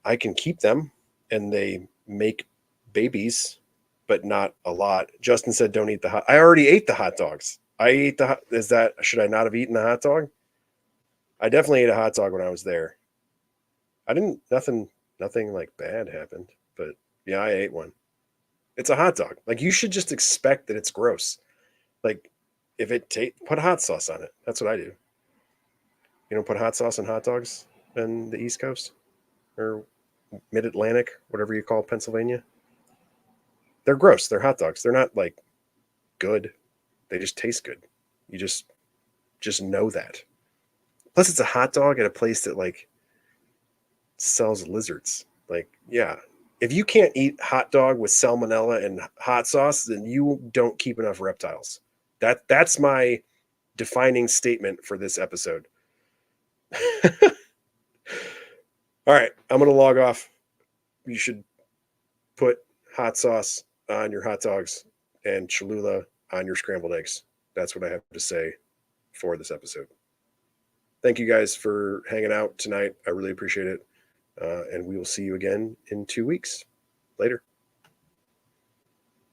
I can keep them and they make babies, but not a lot. Justin said don't eat the hot. I already ate the hot dogs. I ate the is that should I not have eaten the hot dog? I definitely ate a hot dog when I was there. I didn't nothing like bad happened, but yeah, I ate one. It's a hot dog. Like you should just expect that it's gross. Like if put hot sauce on it. That's what I do. You don't put hot sauce on hot dogs in the East Coast or Mid Atlantic, whatever you call Pennsylvania. They're gross. They're hot dogs. They're not like good. They just taste good. You just know that. Plus, it's a hot dog at a place that like sells lizards. Like, yeah, if you can't eat hot dog with salmonella and hot sauce, then you don't keep enough reptiles. That's my defining statement for this episode. All right, I'm gonna log off. You should put hot sauce on your hot dogs and Cholula on your scrambled eggs. That's what I have to say for this episode. Thank you guys for hanging out tonight. I really appreciate it. And we will see you again in 2 weeks. Later.